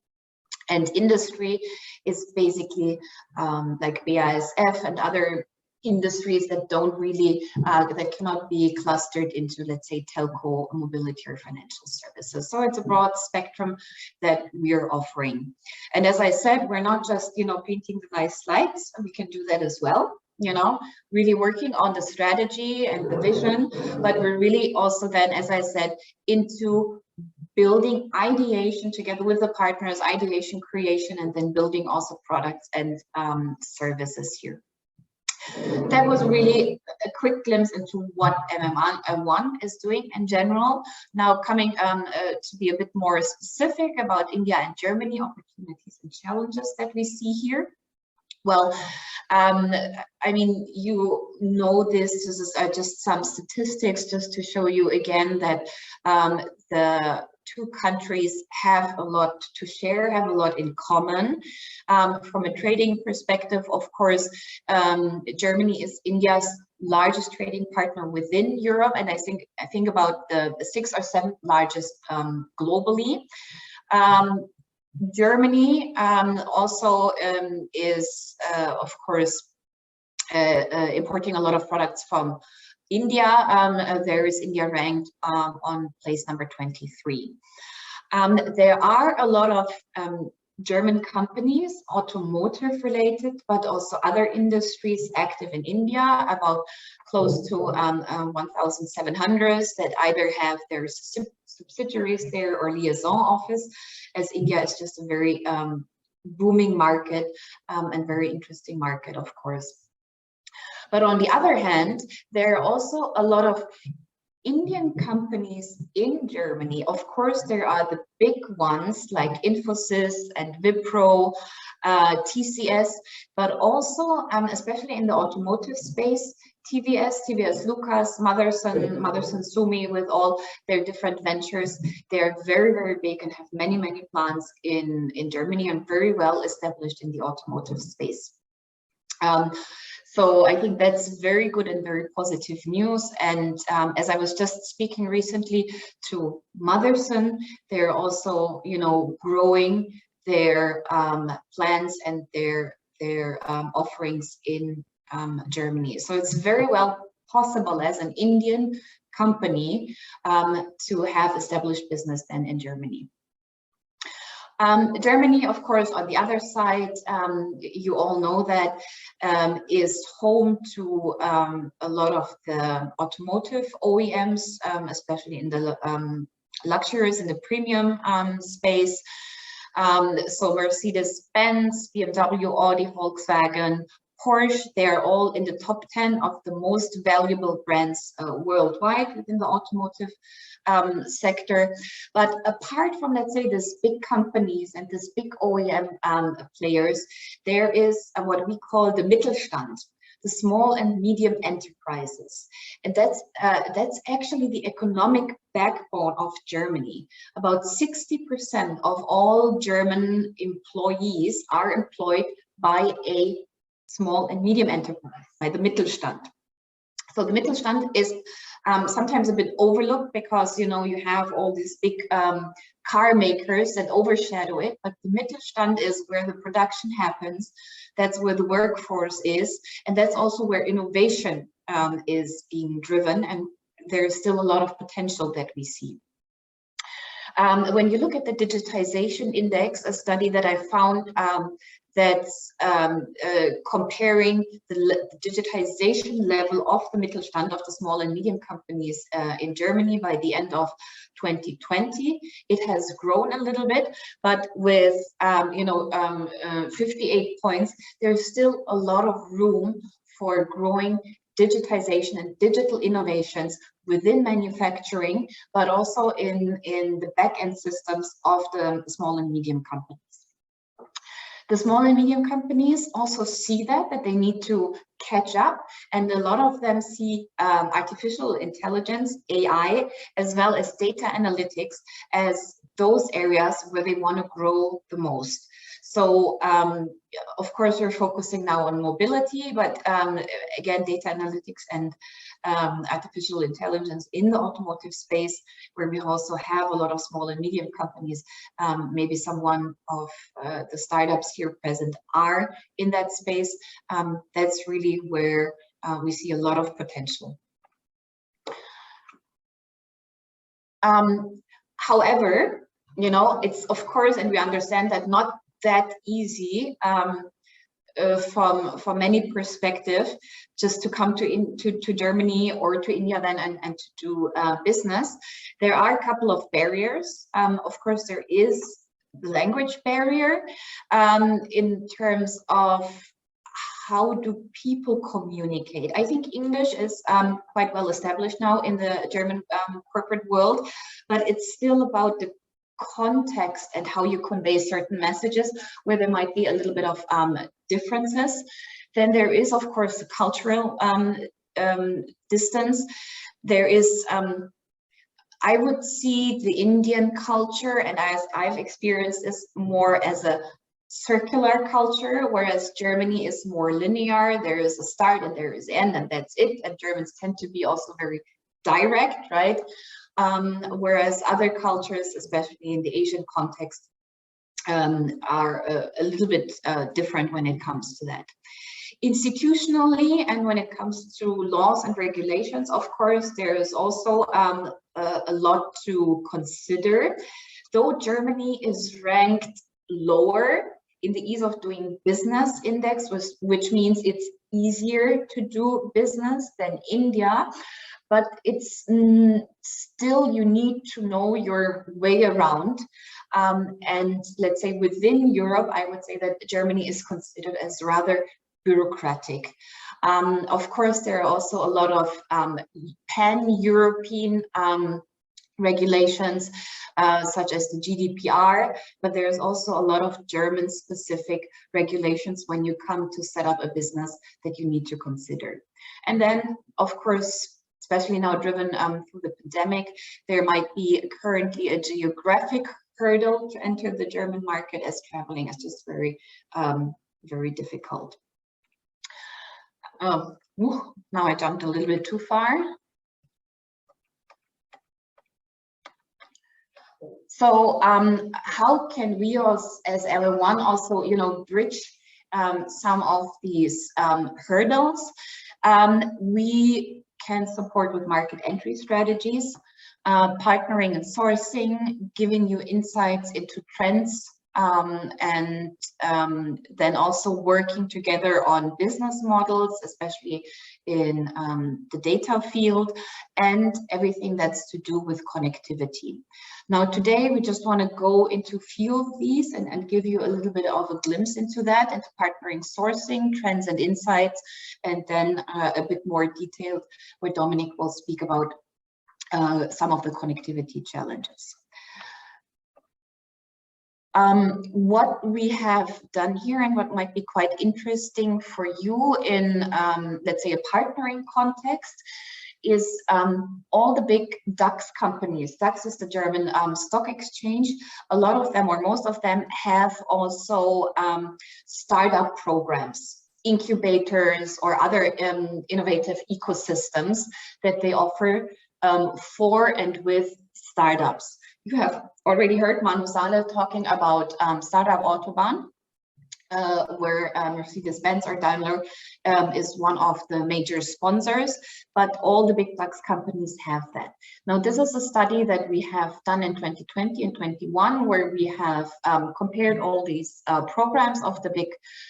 And industry is basically like BASF and other industries that don't really, that cannot be clustered into, let's say, telco, mobility, or financial services. So it's a broad spectrum that we're offering. And as I said, we're not just, painting the nice slides. We can do that as well, really working on the strategy and the vision, but we're really also then, as I said, into building ideation together with the partners, ideation creation, and then building also products and services here. That was really a quick glimpse into what MM1 is doing in general. Now coming to be a bit more specific about India and Germany, opportunities and challenges that we see here. Well, I mean, you know this is just some statistics just to show you again that the two countries have a lot to share, have a lot in common. From a trading perspective, of course, Germany is India's largest trading partner within Europe, and I think about the 6th or 7th largest globally. Germany also is, of course, importing a lot of products from India. There is India ranked on place number 23. There are a lot of German companies, automotive related, but also other industries active in India, about close to 1,700 that either have their subsidiaries there or liaison office, as India is just a very booming market and very interesting market, of course. But on the other hand, there are also a lot of Indian companies in Germany. Of course, there are the big ones like Infosys and Wipro, TCS, but also, especially in the automotive space, TVS Lucas, Motherson Sumi, with all their different ventures. They're very, very big and have many, many plants in Germany and very well established in the automotive space. So I think that's very good and very positive news. And as I was just speaking recently to Motherson, they're also, growing their plans and their offerings in Germany. So it's very well possible as an Indian company to have established business then in Germany. Germany, of course, on the other side, you all know that is home to a lot of the automotive OEMs, especially in the luxuries in the premium space. So Mercedes-Benz, BMW, Audi, Volkswagen, Porsche, they're all in the top 10 of the most valuable brands worldwide within the automotive sector. But apart from, let's say, these big companies and these big OEM players, there is what we call the Mittelstand, the small and medium enterprises. And that's actually the economic backbone of Germany. About 60% of all German employees are employed by a small and medium enterprise, by the Mittelstand. So the Mittelstand is sometimes a bit overlooked because, you have all these big car makers that overshadow it, but the Mittelstand is where the production happens. That's where the workforce is. And that's also where innovation is being driven. And there's still a lot of potential that we see. When you look at the digitization index, a study that I found that's comparing the digitization level of the Mittelstand, of the small and medium companies in Germany by the end of 2020. It has grown a little bit, but with 58 points, there's still a lot of room for growing digitization and digital innovations within manufacturing, but also in the back-end systems of the small and medium companies. The small and medium companies also see that they need to catch up, and a lot of them see artificial intelligence, AI, as well as data analytics as those areas where they want to grow the most. So, of course, we're focusing now on mobility, but again, data analytics and artificial intelligence in the automotive space, where we also have a lot of small and medium companies. Maybe someone of the startups here present are in that space. That's really where we see a lot of potential. However, it's of course, and we understand that not that easy from many perspectives, just to come to Germany or to India then and to do business. There are a couple of barriers. Of course, there is the language barrier in terms of how do people communicate. I think English is quite well established now in the German corporate world, but it's still about the context and how you convey certain messages where there might be a little bit of differences. Then there is, of course, the cultural distance. There is I would see the Indian culture, and as I've experienced this, more as a circular culture, whereas Germany is more linear. There is a start and there is end, and that's it. And Germans tend to be also very direct, right? Whereas other cultures, especially in the Asian context, are a little bit different when it comes to that. Institutionally, and when it comes to laws and regulations, of course, there is also a lot to consider. Though Germany is ranked lower in the ease of doing business index, which means it's easier to do business than India, but it's still, you need to know your way around. And let's say within Europe, I would say that Germany is considered as rather bureaucratic. Of course, there are also a lot of pan-European regulations, such as the GDPR, but there's also a lot of German-specific regulations when you come to set up a business that you need to consider. And then, of course, especially now driven through the pandemic, there might be currently a geographic hurdle to enter the German market, as traveling is just very, very difficult. Now I jumped a little bit too far. So how can we as LM1 also, bridge some of these hurdles? We can support with market entry strategies, partnering and sourcing, giving you insights into trends, and then also working together on business models, especially in the data field, and everything that's to do with connectivity. Now, today, we just want to go into a few of these and give you a little bit of a glimpse into that, into partnering, sourcing, trends and insights, and then a bit more detailed where Dominic will speak about some of the connectivity challenges. What we have done here and what might be quite interesting for you in, let's say, a partnering context is all the big DAX companies. DAX is the German stock exchange. A lot of them, or most of them, have also startup programs, incubators, or other innovative ecosystems that they offer for and with startups. You have already heard Manu Saleh talking about Startup Autobahn, where Mercedes-Benz or Daimler is one of the major sponsors, but all the big DAX companies have that. Now, this is a study that we have done in 2020 and 21, where we have compared all these programs of the big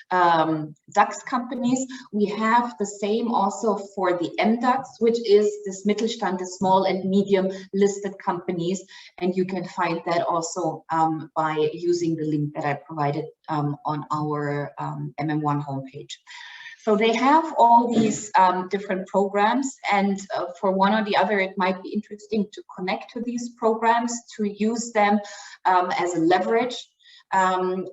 DAX companies. We have the same also for the MDAX, which is this Mittelstand, the small and medium listed companies, and you can find that also by using the link that I provided on our MM1 homepage. So they have all these different programs, and for one or the other, it might be interesting to connect to these programs, to use them as a leverage, and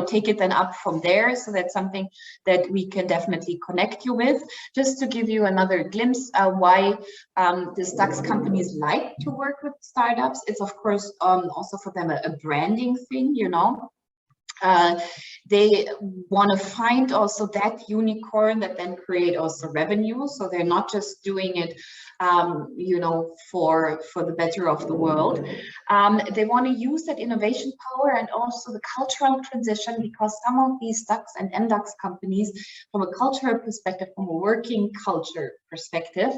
take it then up from there. So that's something that we can definitely connect you with. Just to give you another glimpse why the DAX companies like to work with startups, it's of course also for them a branding thing, They want to find also that unicorn that then create also revenue. So they're not just doing it, for the better of the world. They want to use that innovation power and also the cultural transition, because some of these DAX and MDAX companies, from a cultural perspective, from a working culture perspective,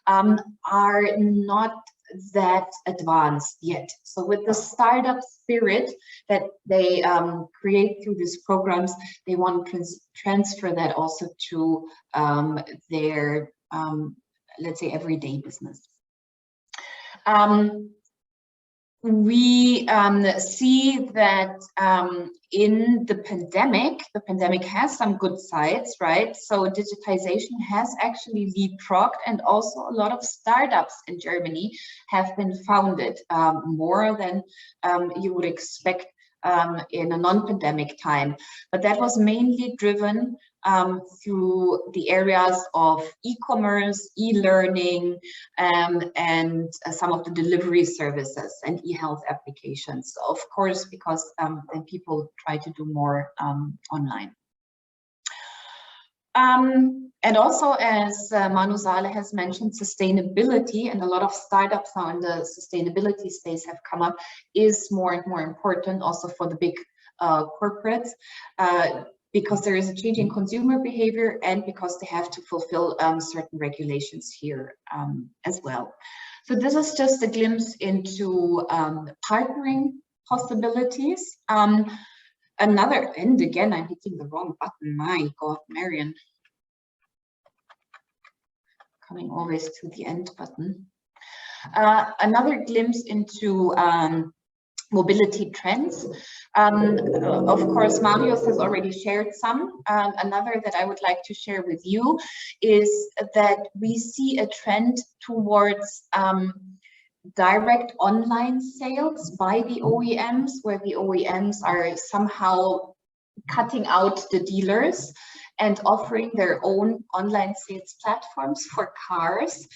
are not that advanced yet. So with the startup spirit that they create through these programs, they want to transfer that also to their, let's say, everyday business. We see that in the pandemic has some good sides, right? So digitization has actually leapfrogged, and also a lot of startups in Germany have been founded, more than you would expect in a non-pandemic time, but that was mainly driven through the areas of e-commerce, e-learning, and some of the delivery services and e-health applications. Of course, because then people try to do more online. And also, as Manu Saleh has mentioned, sustainability, and a lot of startups now in the sustainability space have come up, is more and more important also for the big corporates, because there is a change in consumer behavior and because they have to fulfill certain regulations here as well. So this is just a glimpse into partnering possibilities. Another, and again, I'm hitting the wrong button. My God, Marion. Coming always to the end button. Another glimpse into mobility trends. Of course, Marius has already shared some. Another that I would like to share with you is that we see a trend towards direct online sales by the OEMs, where the OEMs are somehow cutting out the dealers and offering their own online sales platforms for cars,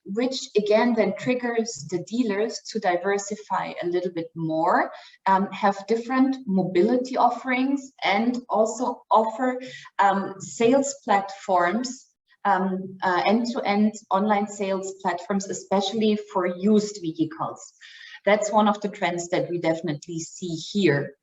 which again then triggers the dealers to diversify a little bit more, have different mobility offerings, and also offer sales platforms, end-to-end online sales platforms, especially for used vehicles. That's one of the trends that we definitely see here.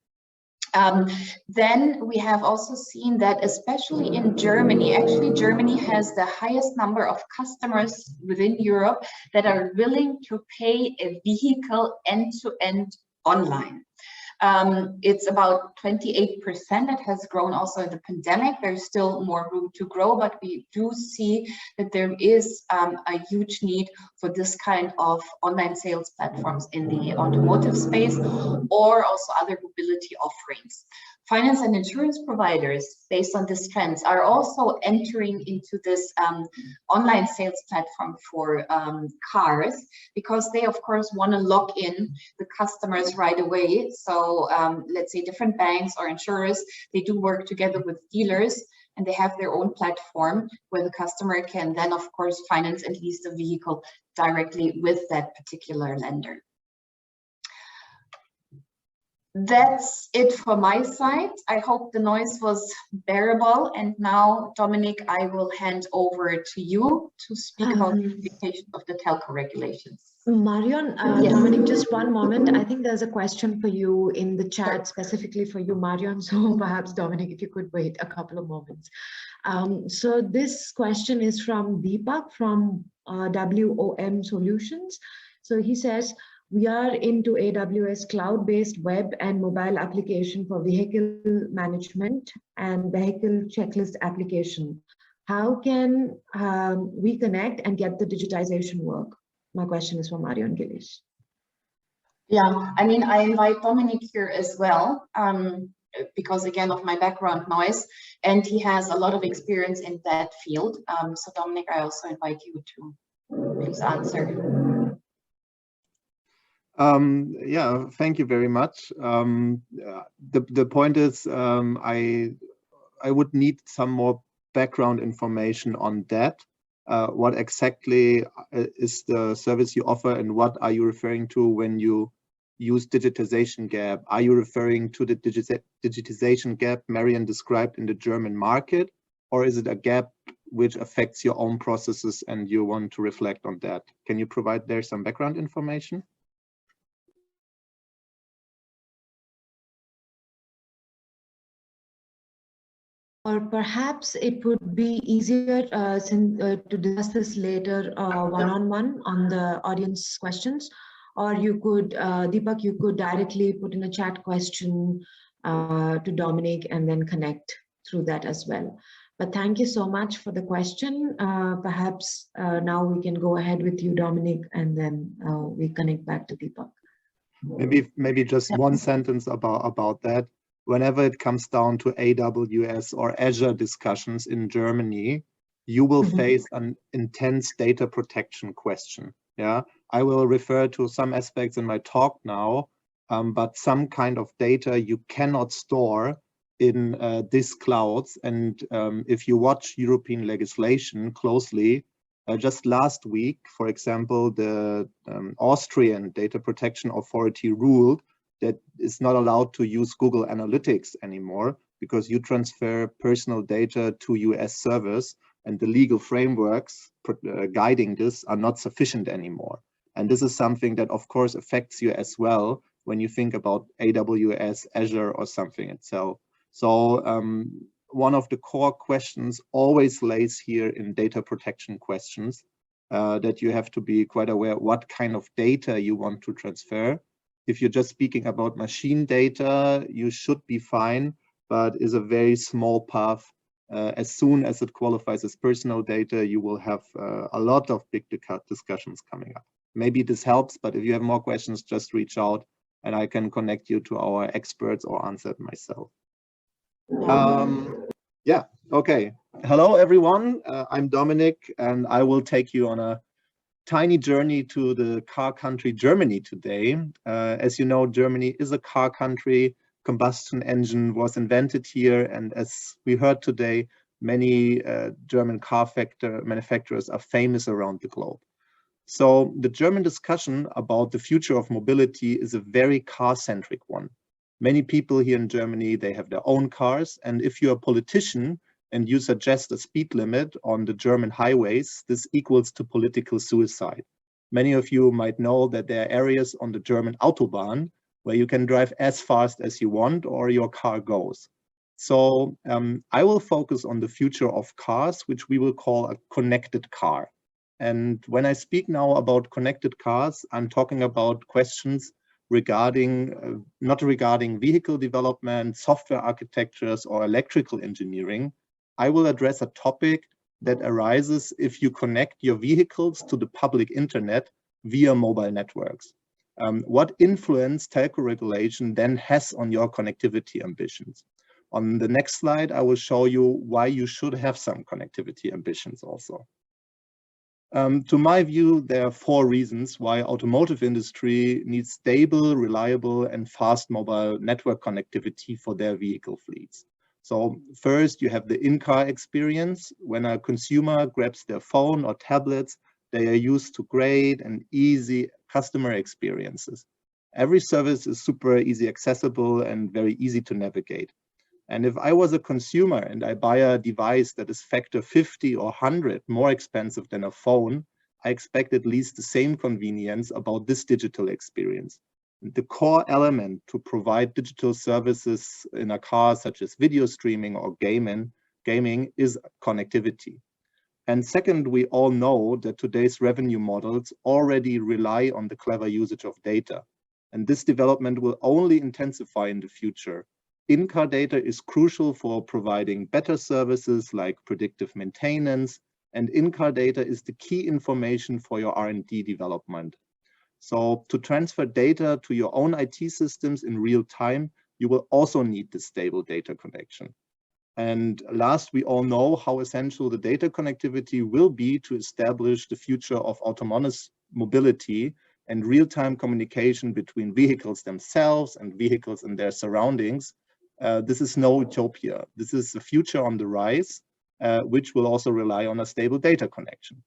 Then we have also seen that, especially in Germany, actually Germany has the highest number of customers within Europe that are willing to pay a vehicle end-to-end online. It's about 28%. It has grown also in the pandemic. There's still more room to grow, but we do see that there is a huge need for this kind of online sales platforms in the automotive space, or also other mobility offerings. Finance and insurance providers, based on these trends, are also entering into this online sales platform for cars, because they, of course, want to lock in the customers right away. So let's say different banks or insurers, they do work together with dealers, and they have their own platform where the customer can then, of course, finance and lease the vehicle directly with that particular lender. That's it for my side. I hope the noise was bearable. And now, Dominic, I will hand over to you to speak about the implication of the telco regulations. Marion, Yes. Dominic, just one moment. I think there's a question for you in the chat, specifically for you, Marion. So perhaps, Dominic, if you could wait a couple of moments. So this question is from Deepak from WOM Solutions. So he says, we are into AWS cloud-based web and mobile application for vehicle management and vehicle checklist application. How can we connect and get the digitization work? My question is for Marion Gillish. Yeah, I mean, I invite Dominic here as well, because again of my background noise, and he has a lot of experience in that field. So Dominic, I also invite you to please answer. Yeah, thank you very much. The point is, I would need some more background information on that. What exactly is the service you offer, and what are you referring to when you use digitization gap? Are you referring to the digitization gap Marion described in the German market, or is it a gap which affects your own processes and you want to reflect on that? Can you provide there some background information? Or perhaps it would be easier to discuss this later one-on-one on the audience questions, or you could, Deepak, you could directly put in a chat question to Dominic and then connect through that as well. But thank you so much for the question. Perhaps now we can go ahead with you, Dominic, and then we connect back to Deepak. Maybe just one sentence about that. Whenever it comes down to AWS or Azure discussions in Germany, you will face an intense data protection question. Yeah, I will refer to some aspects in my talk now. but some kind of data you cannot store in these clouds. And if you watch European legislation closely, just last week, for example, the Austrian Data Protection Authority ruled that it's not allowed to use Google Analytics anymore because you transfer personal data to US servers, and the legal frameworks guiding this are not sufficient anymore. And this is something that, of course, affects you as well when you think about AWS, Azure, or something itself. So one of the core questions always lays here in data protection questions, that you have to be quite aware what kind of data you want to transfer. If you're just speaking about machine data, you should be fine, but is a very small path. As soon as it qualifies as personal data, you will have a lot of big discussions coming up. Maybe this helps, but if you have more questions, just reach out and I can connect you to our experts or answer it myself. Yeah, okay. Hello, everyone. I'm Dominic, and I will take you on a tiny journey to the car country Germany today. As you know, Germany is a car country. Combustion engine was invented here, and as we heard today, many German car manufacturers are famous around the globe. So the German discussion about the future of mobility is a very car-centric one. Many people here in Germany, they have their own cars, and if you're a politician and you suggest a speed limit on the German highways, this equals to political suicide. Many of you might know that there are areas on the German Autobahn where you can drive as fast as you want or your car goes. So I will focus on the future of cars, which we will call a connected car. And when I speak now about connected cars, I'm talking about questions regarding, not regarding vehicle development, software architectures, or electrical engineering. I will address a topic that arises if you connect your vehicles to the public internet via mobile networks. What influence telco regulation then has on your connectivity ambitions. On the next slide, I will show you why you should have some connectivity ambitions also. To my view, there are 4 reasons why automotive industry needs stable, reliable, and fast mobile network connectivity for their vehicle fleets. So first, you have the in-car experience. When a consumer grabs their phone or tablets, they are used to great and easy customer experiences. Every service is super easy accessible and very easy to navigate. And if I was a consumer and I buy a device that is factor 50 or 100 more expensive than a phone, I expect at least the same convenience about this digital experience. And the core element to provide digital services in a car, such as video streaming or gaming is connectivity. And second, we all know that today's revenue models already rely on the clever usage of data. And this development will only intensify in the future. In-car data is crucial for providing better services like predictive maintenance, and in-car data is the key information for your R&D development. So to transfer data to your own IT systems in real time, you will also need this stable data connection. And last, we all know how essential the data connectivity will be to establish the future of autonomous mobility and real-time communication between vehicles themselves and vehicles and their surroundings. This is no utopia. This is the future on the rise, which will also rely on a stable data connection.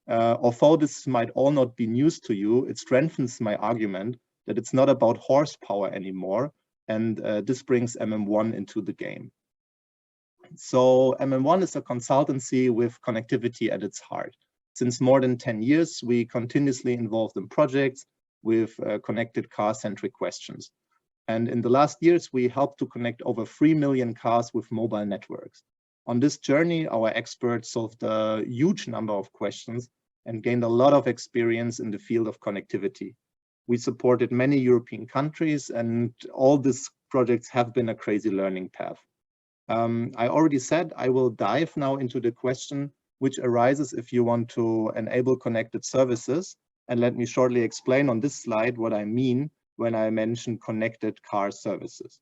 Although this might all not be news to you, it strengthens my argument that it's not about horsepower anymore, and this brings MM1 into the game. So MM1 is a consultancy with connectivity at its heart. Since more than 10 years, we continuously involved in projects with connected car-centric questions. And in the last years, we helped to connect over 3 million cars with mobile networks. On this journey, our experts solved a huge number of questions and gained a lot of experience in the field of connectivity. We supported many European countries, and all these projects have been a crazy learning path. I already said I will dive now into the question which arises if you want to enable connected services. And let me shortly explain on this slide what I mean when I mention connected car services.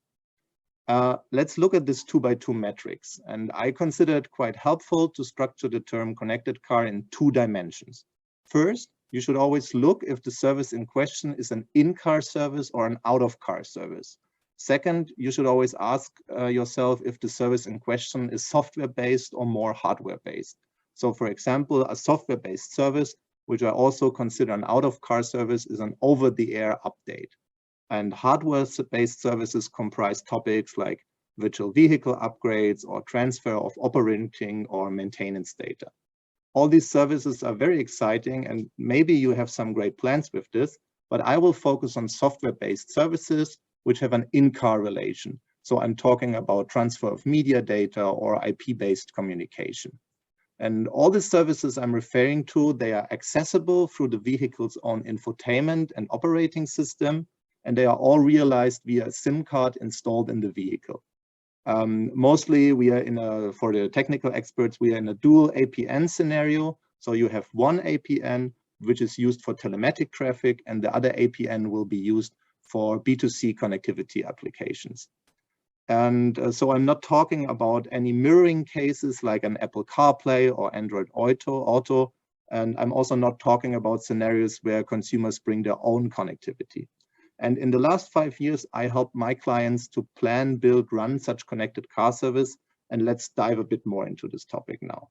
Let's look at this 2x2 matrix. And I consider it quite helpful to structure the term connected car in 2 dimensions. First, you should always look if the service in question is an in-car service or an out-of-car service. Second, you should always ask yourself if the service in question is software-based or more hardware-based. So for example, a software-based service, which I also consider an out-of-car service, is an over-the-air update. And hardware-based services comprise topics like virtual vehicle upgrades or transfer of operating or maintenance data. All these services are very exciting, and maybe you have some great plans with this, but I will focus on software-based services which have an in-car relation. So I'm talking about transfer of media data or IP-based communication. And all the services I'm referring to, they are accessible through the vehicle's own infotainment and operating system, and they are all realized via a SIM card installed in the vehicle. Mostly we are for the technical experts, we are in a dual APN scenario. So you have one APN, which is used for telematic traffic, and the other APN will be used for B2C connectivity applications. And so I'm not talking about any mirroring cases like an Apple CarPlay or Android Auto, and I'm also not talking about scenarios where consumers bring their own connectivity. And in the last 5 years, I helped my clients to plan, build, run such connected car service. And let's dive a bit more into this topic now.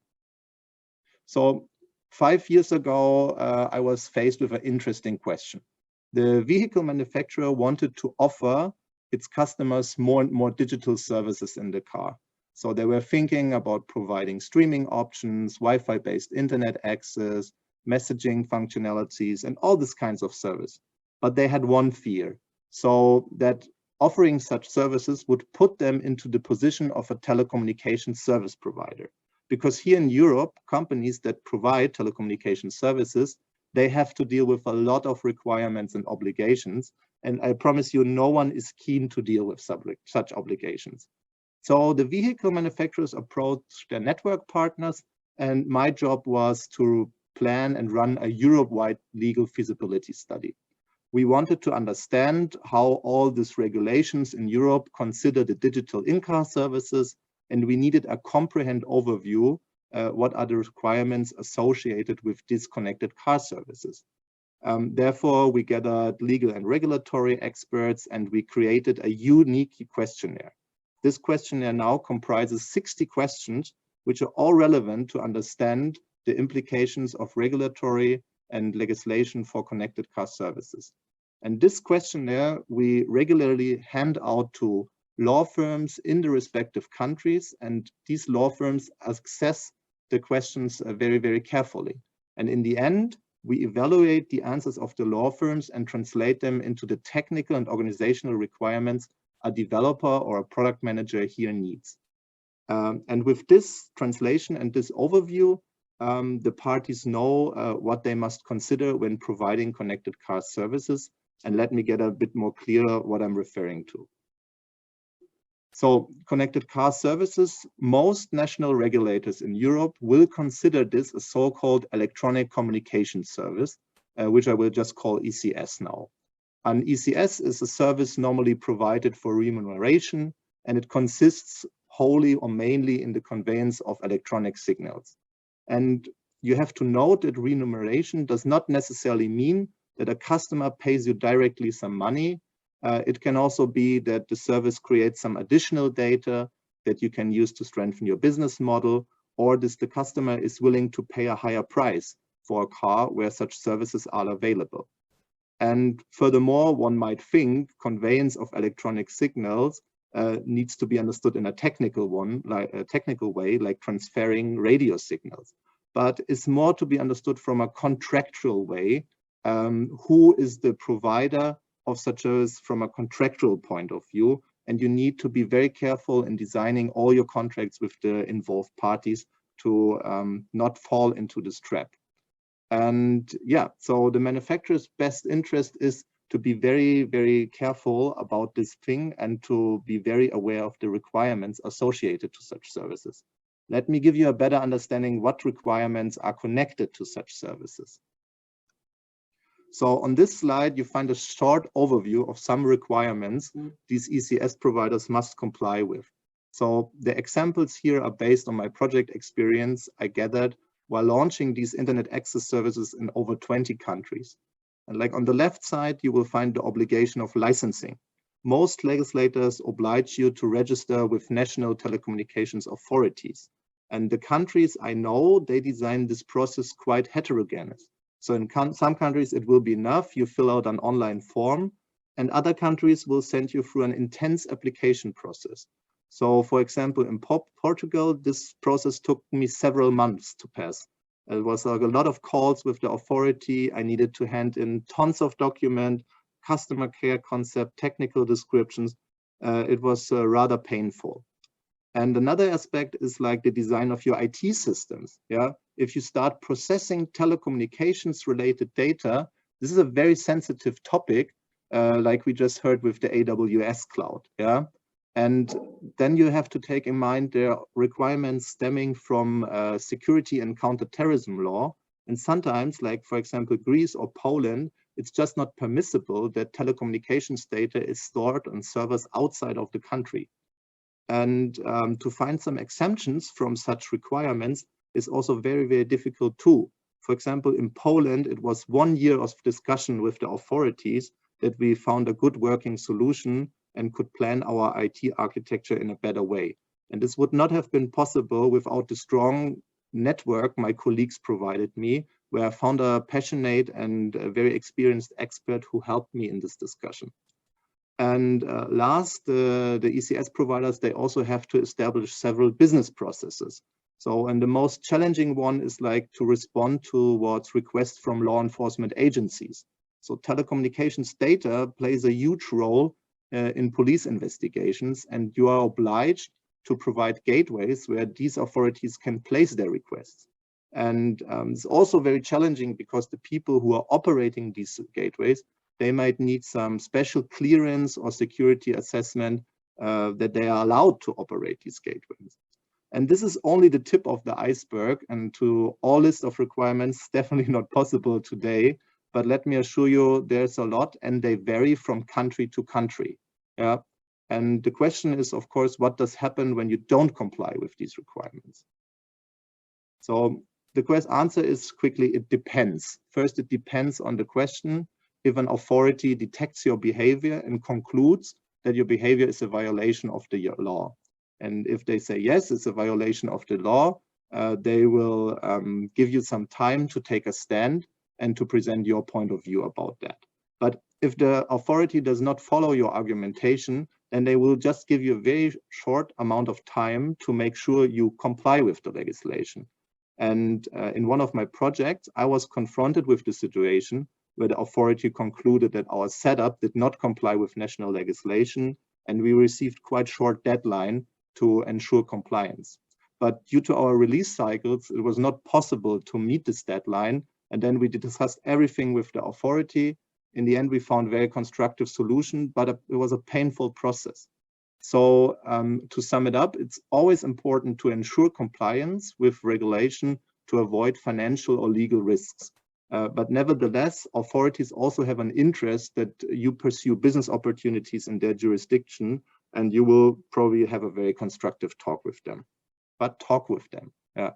So 5 years ago, I was faced with an interesting question. The vehicle manufacturer wanted to offer its customers more and more digital services in the car. So they were thinking about providing streaming options, Wi-Fi-based internet access, messaging functionalities, and all these kinds of service. But they had one fear, so that offering such services would put them into the position of a telecommunications service provider. Because here in Europe, companies that provide telecommunication services, they have to deal with a lot of requirements and obligations. And I promise you, no one is keen to deal with such obligations. So the vehicle manufacturers approached their network partners, and my job was to plan and run a Europe-wide legal feasibility study. We wanted to understand how all these regulations in Europe consider the digital in-car services, and we needed a comprehensive overview what are the requirements associated with disconnected car services. Therefore, we gathered legal and regulatory experts, and we created a unique questionnaire. This questionnaire now comprises 60 questions, which are all relevant to understand the implications of regulatory and legislation for connected car services. And this questionnaire we regularly hand out to law firms in the respective countries, and these law firms assess the questions very, very carefully. And in the end, we evaluate the answers of the law firms and translate them into the technical and organizational requirements a developer or a product manager here needs. And with this translation and this overview, the parties know what they must consider when providing connected car services. And let me get a bit more clear what I'm referring to. So connected car services, most national regulators in Europe will consider this a so-called electronic communication service, which I will just call ECS now. An ECS is a service normally provided for remuneration, and it consists wholly or mainly in the conveyance of electronic signals. And you have to note that remuneration does not necessarily mean that a customer pays you directly some money. It can also be that the service creates some additional data that you can use to strengthen your business model, or that the customer is willing to pay a higher price for a car where such services are available. And furthermore, one might think conveyance of electronic signals needs to be understood in a technical way, like transferring radio signals. But it's more to be understood from a contractual way. Who is the provider of such service from a contractual point of view? And you need to be very careful in designing all your contracts with the involved parties to not fall into this trap. And yeah, so the manufacturer's best interest is to be very, very careful about this thing and to be very aware of the requirements associated to such services. Let me give you a better understanding what requirements are connected to such services. So on this slide, you find a short overview of some requirements these ECS providers must comply with. So the examples here are based on my project experience I gathered while launching these internet access services in over 20 countries. And like on the left side, you will find the obligation of licensing. Most legislators oblige you to register with national telecommunications authorities. And the countries I know, they design this process quite heterogeneous. So in some countries, it will be enough, you fill out an online form, and other countries will send you through an intense application process. So for example, in Portugal, this process took me several months to pass. It was like a lot of calls with the authority. I needed to hand in tons of documents, customer care concept, technical descriptions. It was rather painful. And another aspect is like the design of your IT systems. Yeah, if you start processing telecommunications related data, this is a very sensitive topic, like we just heard with the AWS cloud. Yeah, and then you have to take in mind there are requirements stemming from security and counterterrorism law. And sometimes, like for example, Greece or Poland, it's just not permissible that telecommunications data is stored on servers outside of the country. And to find some exemptions from such requirements is also very, very difficult too. For example, in Poland, it was 1 year of discussion with the authorities that we found a good working solution and could plan our IT architecture in a better way. And this would not have been possible without the strong network my colleagues provided me, where I found a passionate and a very experienced expert who helped me in this discussion. And last, the ECS providers, they also have to establish several business processes. So, and the most challenging one is like to respond towards requests from law enforcement agencies. So telecommunications data plays a huge role in police investigations, and you are obliged to provide gateways where these authorities can place their requests. And it's also very challenging because the people who are operating these gateways, they might need some special clearance or security assessment that they are allowed to operate these gateways. And this is only the tip of the iceberg, and to all list of requirements, definitely not possible today. But let me assure you, there's a lot, and they vary from country to country. Yeah. And the question is, of course, what does happen when you don't comply with these requirements? So the answer is quickly, it depends. First, it depends on the question. If an authority detects your behavior and concludes that your behavior is a violation of the law, and if they say, yes, it's a violation of the law, they will give you some time to take a stand and to present your point of view about that. But if the authority does not follow your argumentation, then they will just give you a very short amount of time to make sure you comply with the legislation. And in one of my projects, I was confronted with the situation where the authority concluded that our setup did not comply with national legislation, and we received quite short deadline to ensure compliance. But due to our release cycles, it was not possible to meet this deadline. And then we discussed everything with the authority. In the end, we found very constructive solution, but it was a painful process. So to sum it up, it's always important to ensure compliance with regulation to avoid financial or legal risks. But nevertheless, authorities also have an interest that you pursue business opportunities in their jurisdiction, and you will probably have a very constructive talk with them. But talk with them, yeah.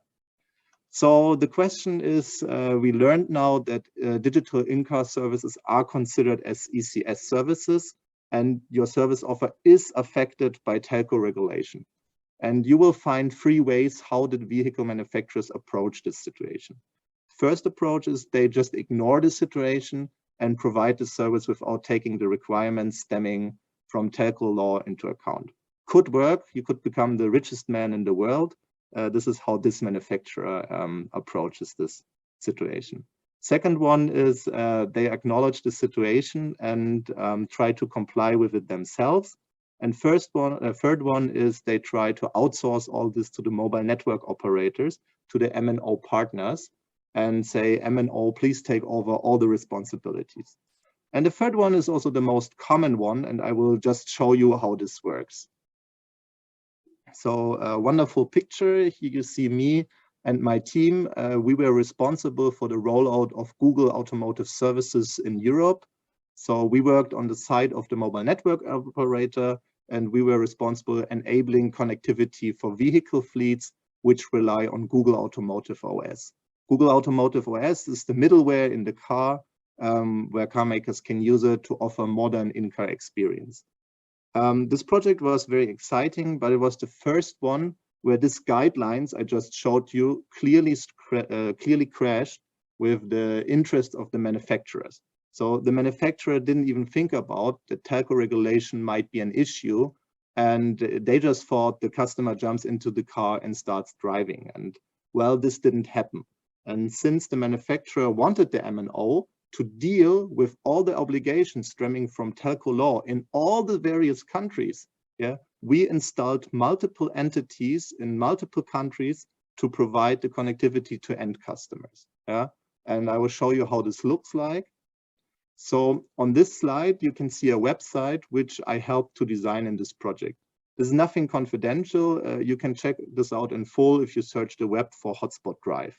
So the question is, we learned now that digital in-car services are considered as ECS services, and your service offer is affected by telco regulation. And you will find 3 ways how the vehicle manufacturers approach this situation. First approach is they just ignore the situation and provide the service without taking the requirements stemming from telco law into account. Could work, you could become the richest man in the world. This is how this manufacturer approaches this situation. Second one is they acknowledge the situation and try to comply with it themselves. And third one is they try to outsource all this to the mobile network operators, to the MNO partners, and say, MNO, please take over all the responsibilities. And the third one is also the most common one, and I will just show you how this works. So a wonderful picture. Here you see me and my team. We were responsible for the rollout of Google Automotive Services in Europe. So we worked on the side of the mobile network operator, and we were responsible enabling connectivity for vehicle fleets which rely on Google Automotive OS. Google Automotive OS is the middleware in the car where car makers can use it to offer modern in-car experience. This project was very exciting, but it was the first one where this guidelines I just showed you clearly crashed with the interest of the manufacturers. So the manufacturer didn't even think about that telco regulation might be an issue, and they just thought the customer jumps into the car and starts driving. And well, this didn't happen. And since the manufacturer wanted the MNO to deal with all the obligations stemming from telco law in all the various countries, we installed multiple entities in multiple countries to provide the connectivity to end customers. And I will show you how this looks like. So on this slide, you can see a website which I helped to design in this project. There's nothing confidential. You can check this out in full if you search the web for Hotspot Drive.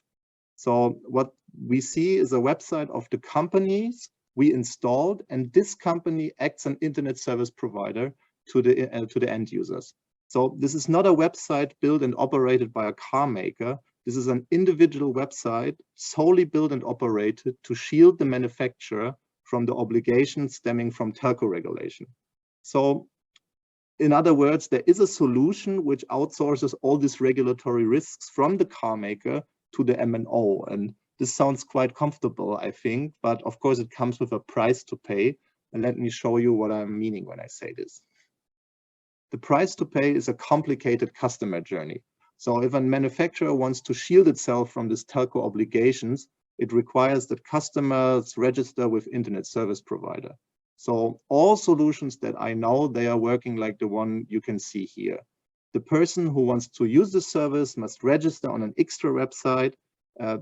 So what we see is a website of the companies we installed, and this company acts an internet service provider to the end users. So this is not a website built and operated by a car maker. This is an individual website solely built and operated to shield the manufacturer from the obligations stemming from telco regulation. So in other words, there is a solution which outsources all these regulatory risks from the car maker to the MNO. And this sounds quite comfortable, I think, but of course it comes with a price to pay. And let me show you what I'm meaning when I say this. The price to pay is a complicated customer journey. So if a manufacturer wants to shield itself from these telco obligations, it requires that customers register with internet service provider. So all solutions that I know, they are working like the one you can see here. The person who wants to use the service must register on an extra website.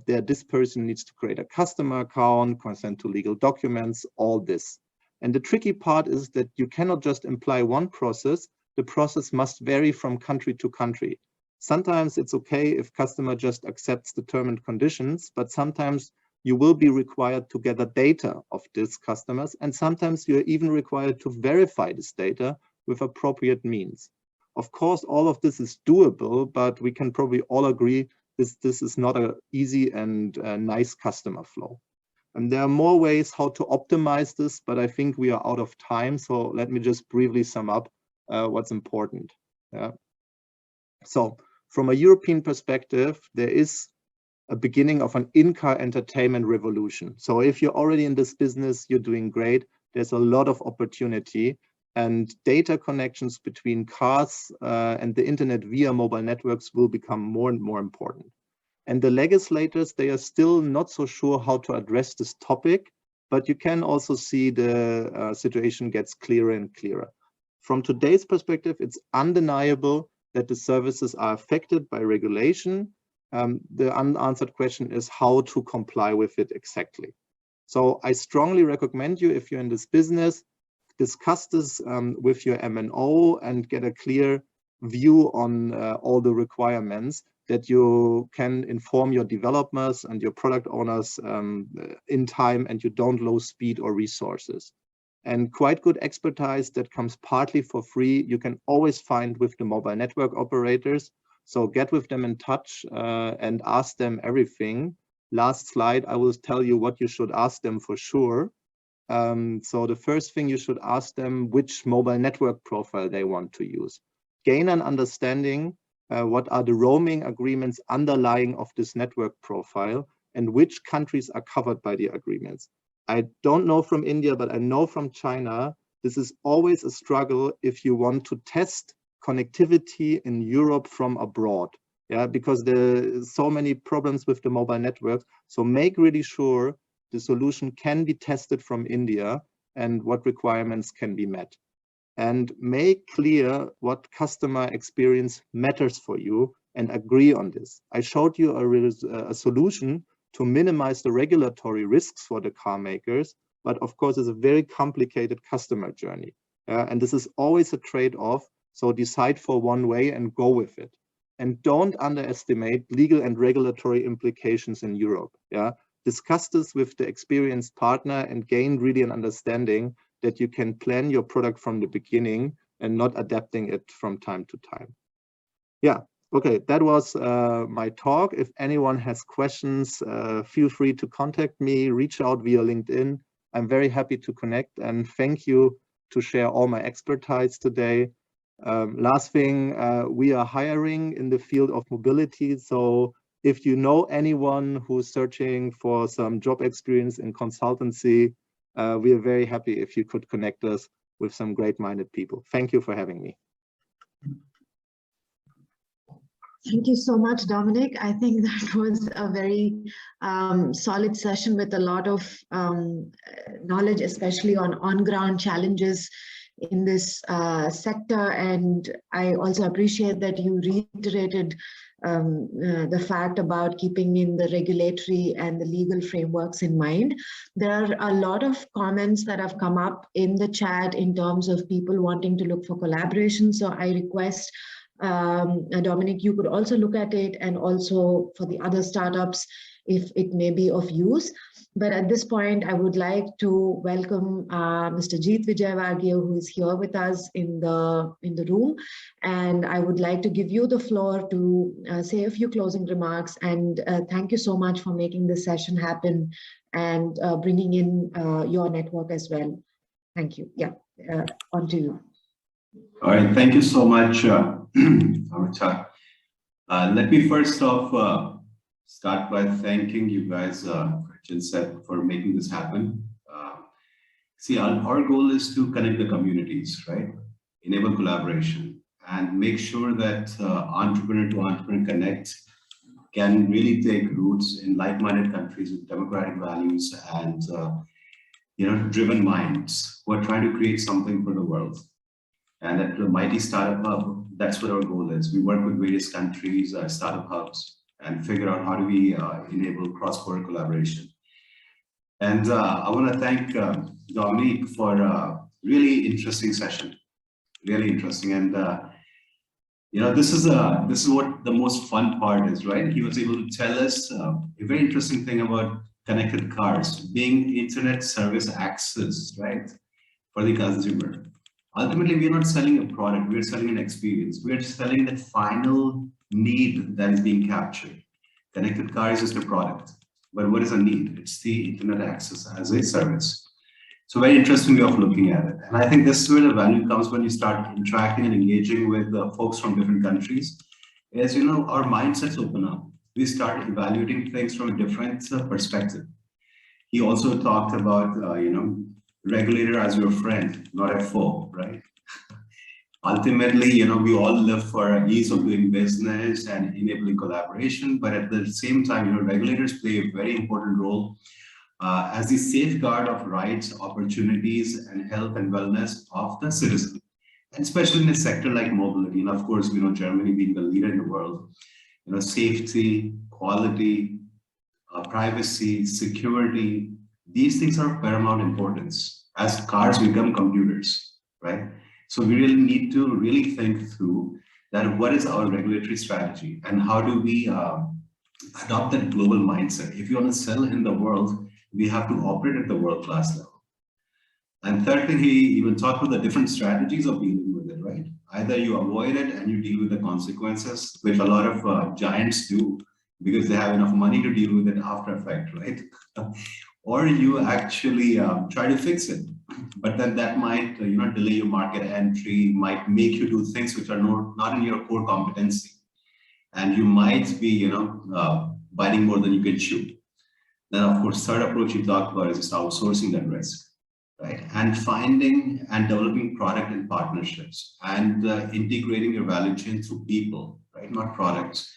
This person needs to create a customer account, consent to legal documents, all this. And the tricky part is that you cannot just imply one process. The process must vary from country to country. Sometimes it's okay if customer just accepts the terms and conditions, but sometimes you will be required to gather data of these customers, and sometimes you're even required to verify this data with appropriate means. Of course, all of this is doable, but we can probably all agree this is not an easy and nice customer flow. And there are more ways how to optimize this, but I think we are out of time. So let me just briefly sum up what's important. So from a European perspective, there is a beginning of an in-car entertainment revolution. So if you're already in this business, you're doing great. There's a lot of opportunity, and data connections between cars and the internet via mobile networks will become more and more important. And the legislators, they are still not so sure how to address this topic, but you can also see the situation gets clearer and clearer. From today's perspective, it's undeniable that the services are affected by regulation. The unanswered question is how to comply with it exactly. So I strongly recommend you, if you're in this business, discuss this with your MNO and get a clear view on all the requirements that you can inform your developers and your product owners in time, and you don't lose speed or resources. And quite good expertise that comes partly for free, you can always find with the mobile network operators. So get with them in touch and ask them everything. Last slide, I will tell you what you should ask them for sure. So the first thing you should ask them, which mobile network profile they want to use. Gain an understanding what are the roaming agreements underlying of this network profile and which countries are covered by the agreements. I don't know from India, but I know from China, this is always a struggle if you want to test connectivity in Europe from abroad. Because there's so many problems with the mobile network. So make really sure the solution can be tested from India and what requirements can be met. And make clear what customer experience matters for you and agree on this. I showed you a solution to minimize the regulatory risks for the car makers, but of course it's a very complicated customer journey. And this is always a trade-off, so decide for one way and go with it. And don't underestimate legal and regulatory implications in Europe. Discuss this with the experienced partner and gain really an understanding that you can plan your product from the beginning and not adapting it from time to time. Okay, that was my talk. If anyone has questions, feel free to contact me, reach out via LinkedIn. I'm very happy to connect, and thank you to share all my expertise today. Last thing, we are hiring in the field of mobility. So if you know anyone who's searching for some job experience in consultancy, we are very happy if you could connect us with some great-minded people. Thank you for having me. Thank you so much, Dominic. I think that was a very solid session with a lot of knowledge, especially on on-ground challenges in this sector. And I also appreciate that you reiterated the fact about keeping in the regulatory and the legal frameworks in mind. There are a lot of comments that have come up in the chat in terms of people wanting to look for collaboration. So I request Dominic, you could also look at it, and also for the other startups, if it may be of use. But at this point, I would like to welcome Mr. Jeet Vijayvargiya, who is here with us in the room. And I would like to give you the floor to say a few closing remarks. And thank you so much for making this session happen and bringing in your network as well. Thank you. Yeah, on to you. All right, thank you so much, Amrita. Let me first off start by thanking you guys, Ginsep, for making this happen. See, our goal is to connect the communities, right? Enable collaboration and make sure that entrepreneur to entrepreneur connect can really take roots in like-minded countries with democratic values and driven minds who are trying to create something for the world. And at the Mighty Startup Hub, that's what our goal is. We work with various countries, startup hubs, and figure out how do we enable cross-border collaboration. And I want to thank Dominic for a really interesting session, really interesting. And this is what the most fun part is, right? He was able to tell us a very interesting thing about connected cars being internet service access, right, for the consumer. Ultimately, we are not selling a product, we are selling an experience. We are selling the final need that is being captured. Connected car is just a product, but what is a need? It's the internet access as a service. So very interesting way of looking at it. And I think this is where the value comes when you start interacting and engaging with folks from different countries. As you know, our mindsets open up. We start evaluating things from a different perspective. He also talked about, regulator as your friend, not a foe, right? Ultimately, we all live for ease of doing business and enabling collaboration, but at the same time, regulators play a very important role as the safeguard of rights, opportunities, and health and wellness of the citizen, and especially in a sector like mobility. And of course, Germany being the leader in the world, safety, quality, privacy, security, these things are of paramount importance as cars become computers, right? So we really need to really think through that what is our regulatory strategy and how do we adopt that global mindset. If you want to sell in the world, we have to operate at the world-class level. And third thing, he even talked about the different strategies of dealing with it, right? Either you avoid it and you deal with the consequences, which a lot of giants do because they have enough money to deal with it after effect, right? Or you actually try to fix it, but then that might delay your market entry, might make you do things which are not in your core competency, and you might be biting more than you can chew. Then of course, third approach you talked about is just outsourcing that risk, right? And finding and developing product and partnerships and integrating your value chain through people, right? Not products.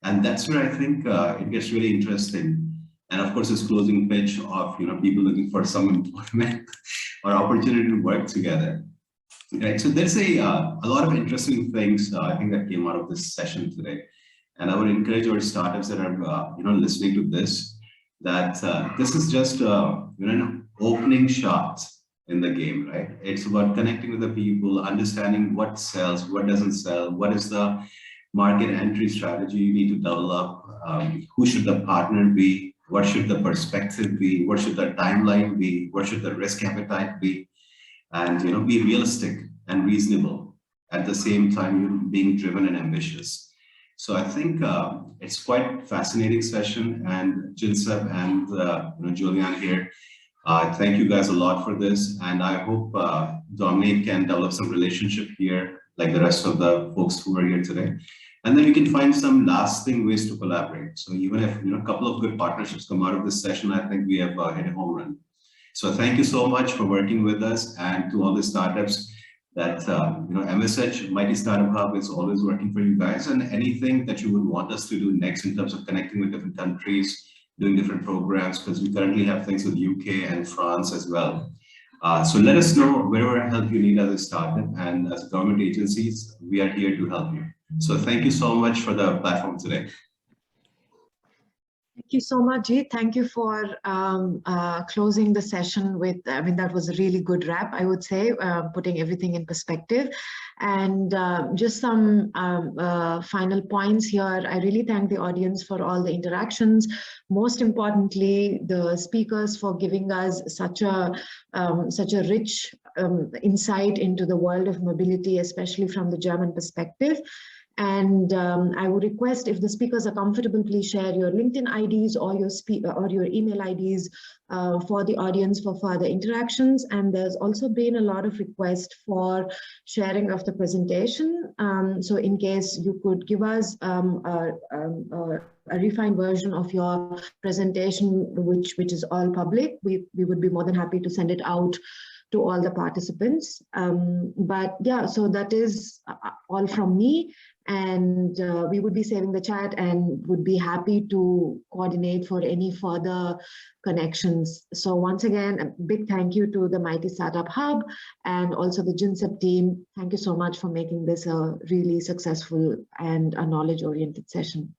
And that's where I think it gets really interesting. And of course, this closing pitch of people looking for some employment or opportunity to work together. Right. So there's a lot of interesting things I think that came out of this session today. And I would encourage our startups that are listening to this, that this is just an opening shot in the game, right? It's about connecting with the people, understanding what sells, what doesn't sell, what is the market entry strategy you need to develop, who should the partner be, what should the perspective be, what should the timeline be, what should the risk appetite be, and be realistic and reasonable at the same time being driven and ambitious. So I think it's quite fascinating session, and Jinsep and Julian here, thank you guys a lot for this, and I hope Dominic can develop some relationship here like the rest of the folks who are here today. And then we can find some lasting ways to collaborate. So even if a couple of good partnerships come out of this session, I think we have hit a home run. So thank you so much for working with us, and to all the startups that MSH Mighty Startup Hub is always working for you guys, and anything that you would want us to do next in terms of connecting with different countries, doing different programs, because we currently have things with UK and France as well. So let us know wherever help you need as a startup, and as government agencies, we are here to help you. So thank you so much for the platform today. Thank you so much, Jeet. Thank you for closing the session with, that was a really good wrap, I would say, putting everything in perspective. And just some final points here. I really thank the audience for all the interactions. Most importantly, the speakers for giving us such a rich insight into the world of mobility, especially from the German perspective. And I would request, if the speakers are comfortable, please share your LinkedIn IDs or your email IDs for the audience for further interactions. And there's also been a lot of requests for sharing of the presentation. So in case you could give us a refined version of your presentation, which is all public, we would be more than happy to send it out to all the participants. But yeah, so that is all from me. And we would be saving the chat and would be happy to coordinate for any further connections. So once again, a big thank you to the Mighty Startup Hub and also the Jinsep team. Thank you so much for making this a really successful and a knowledge-oriented session.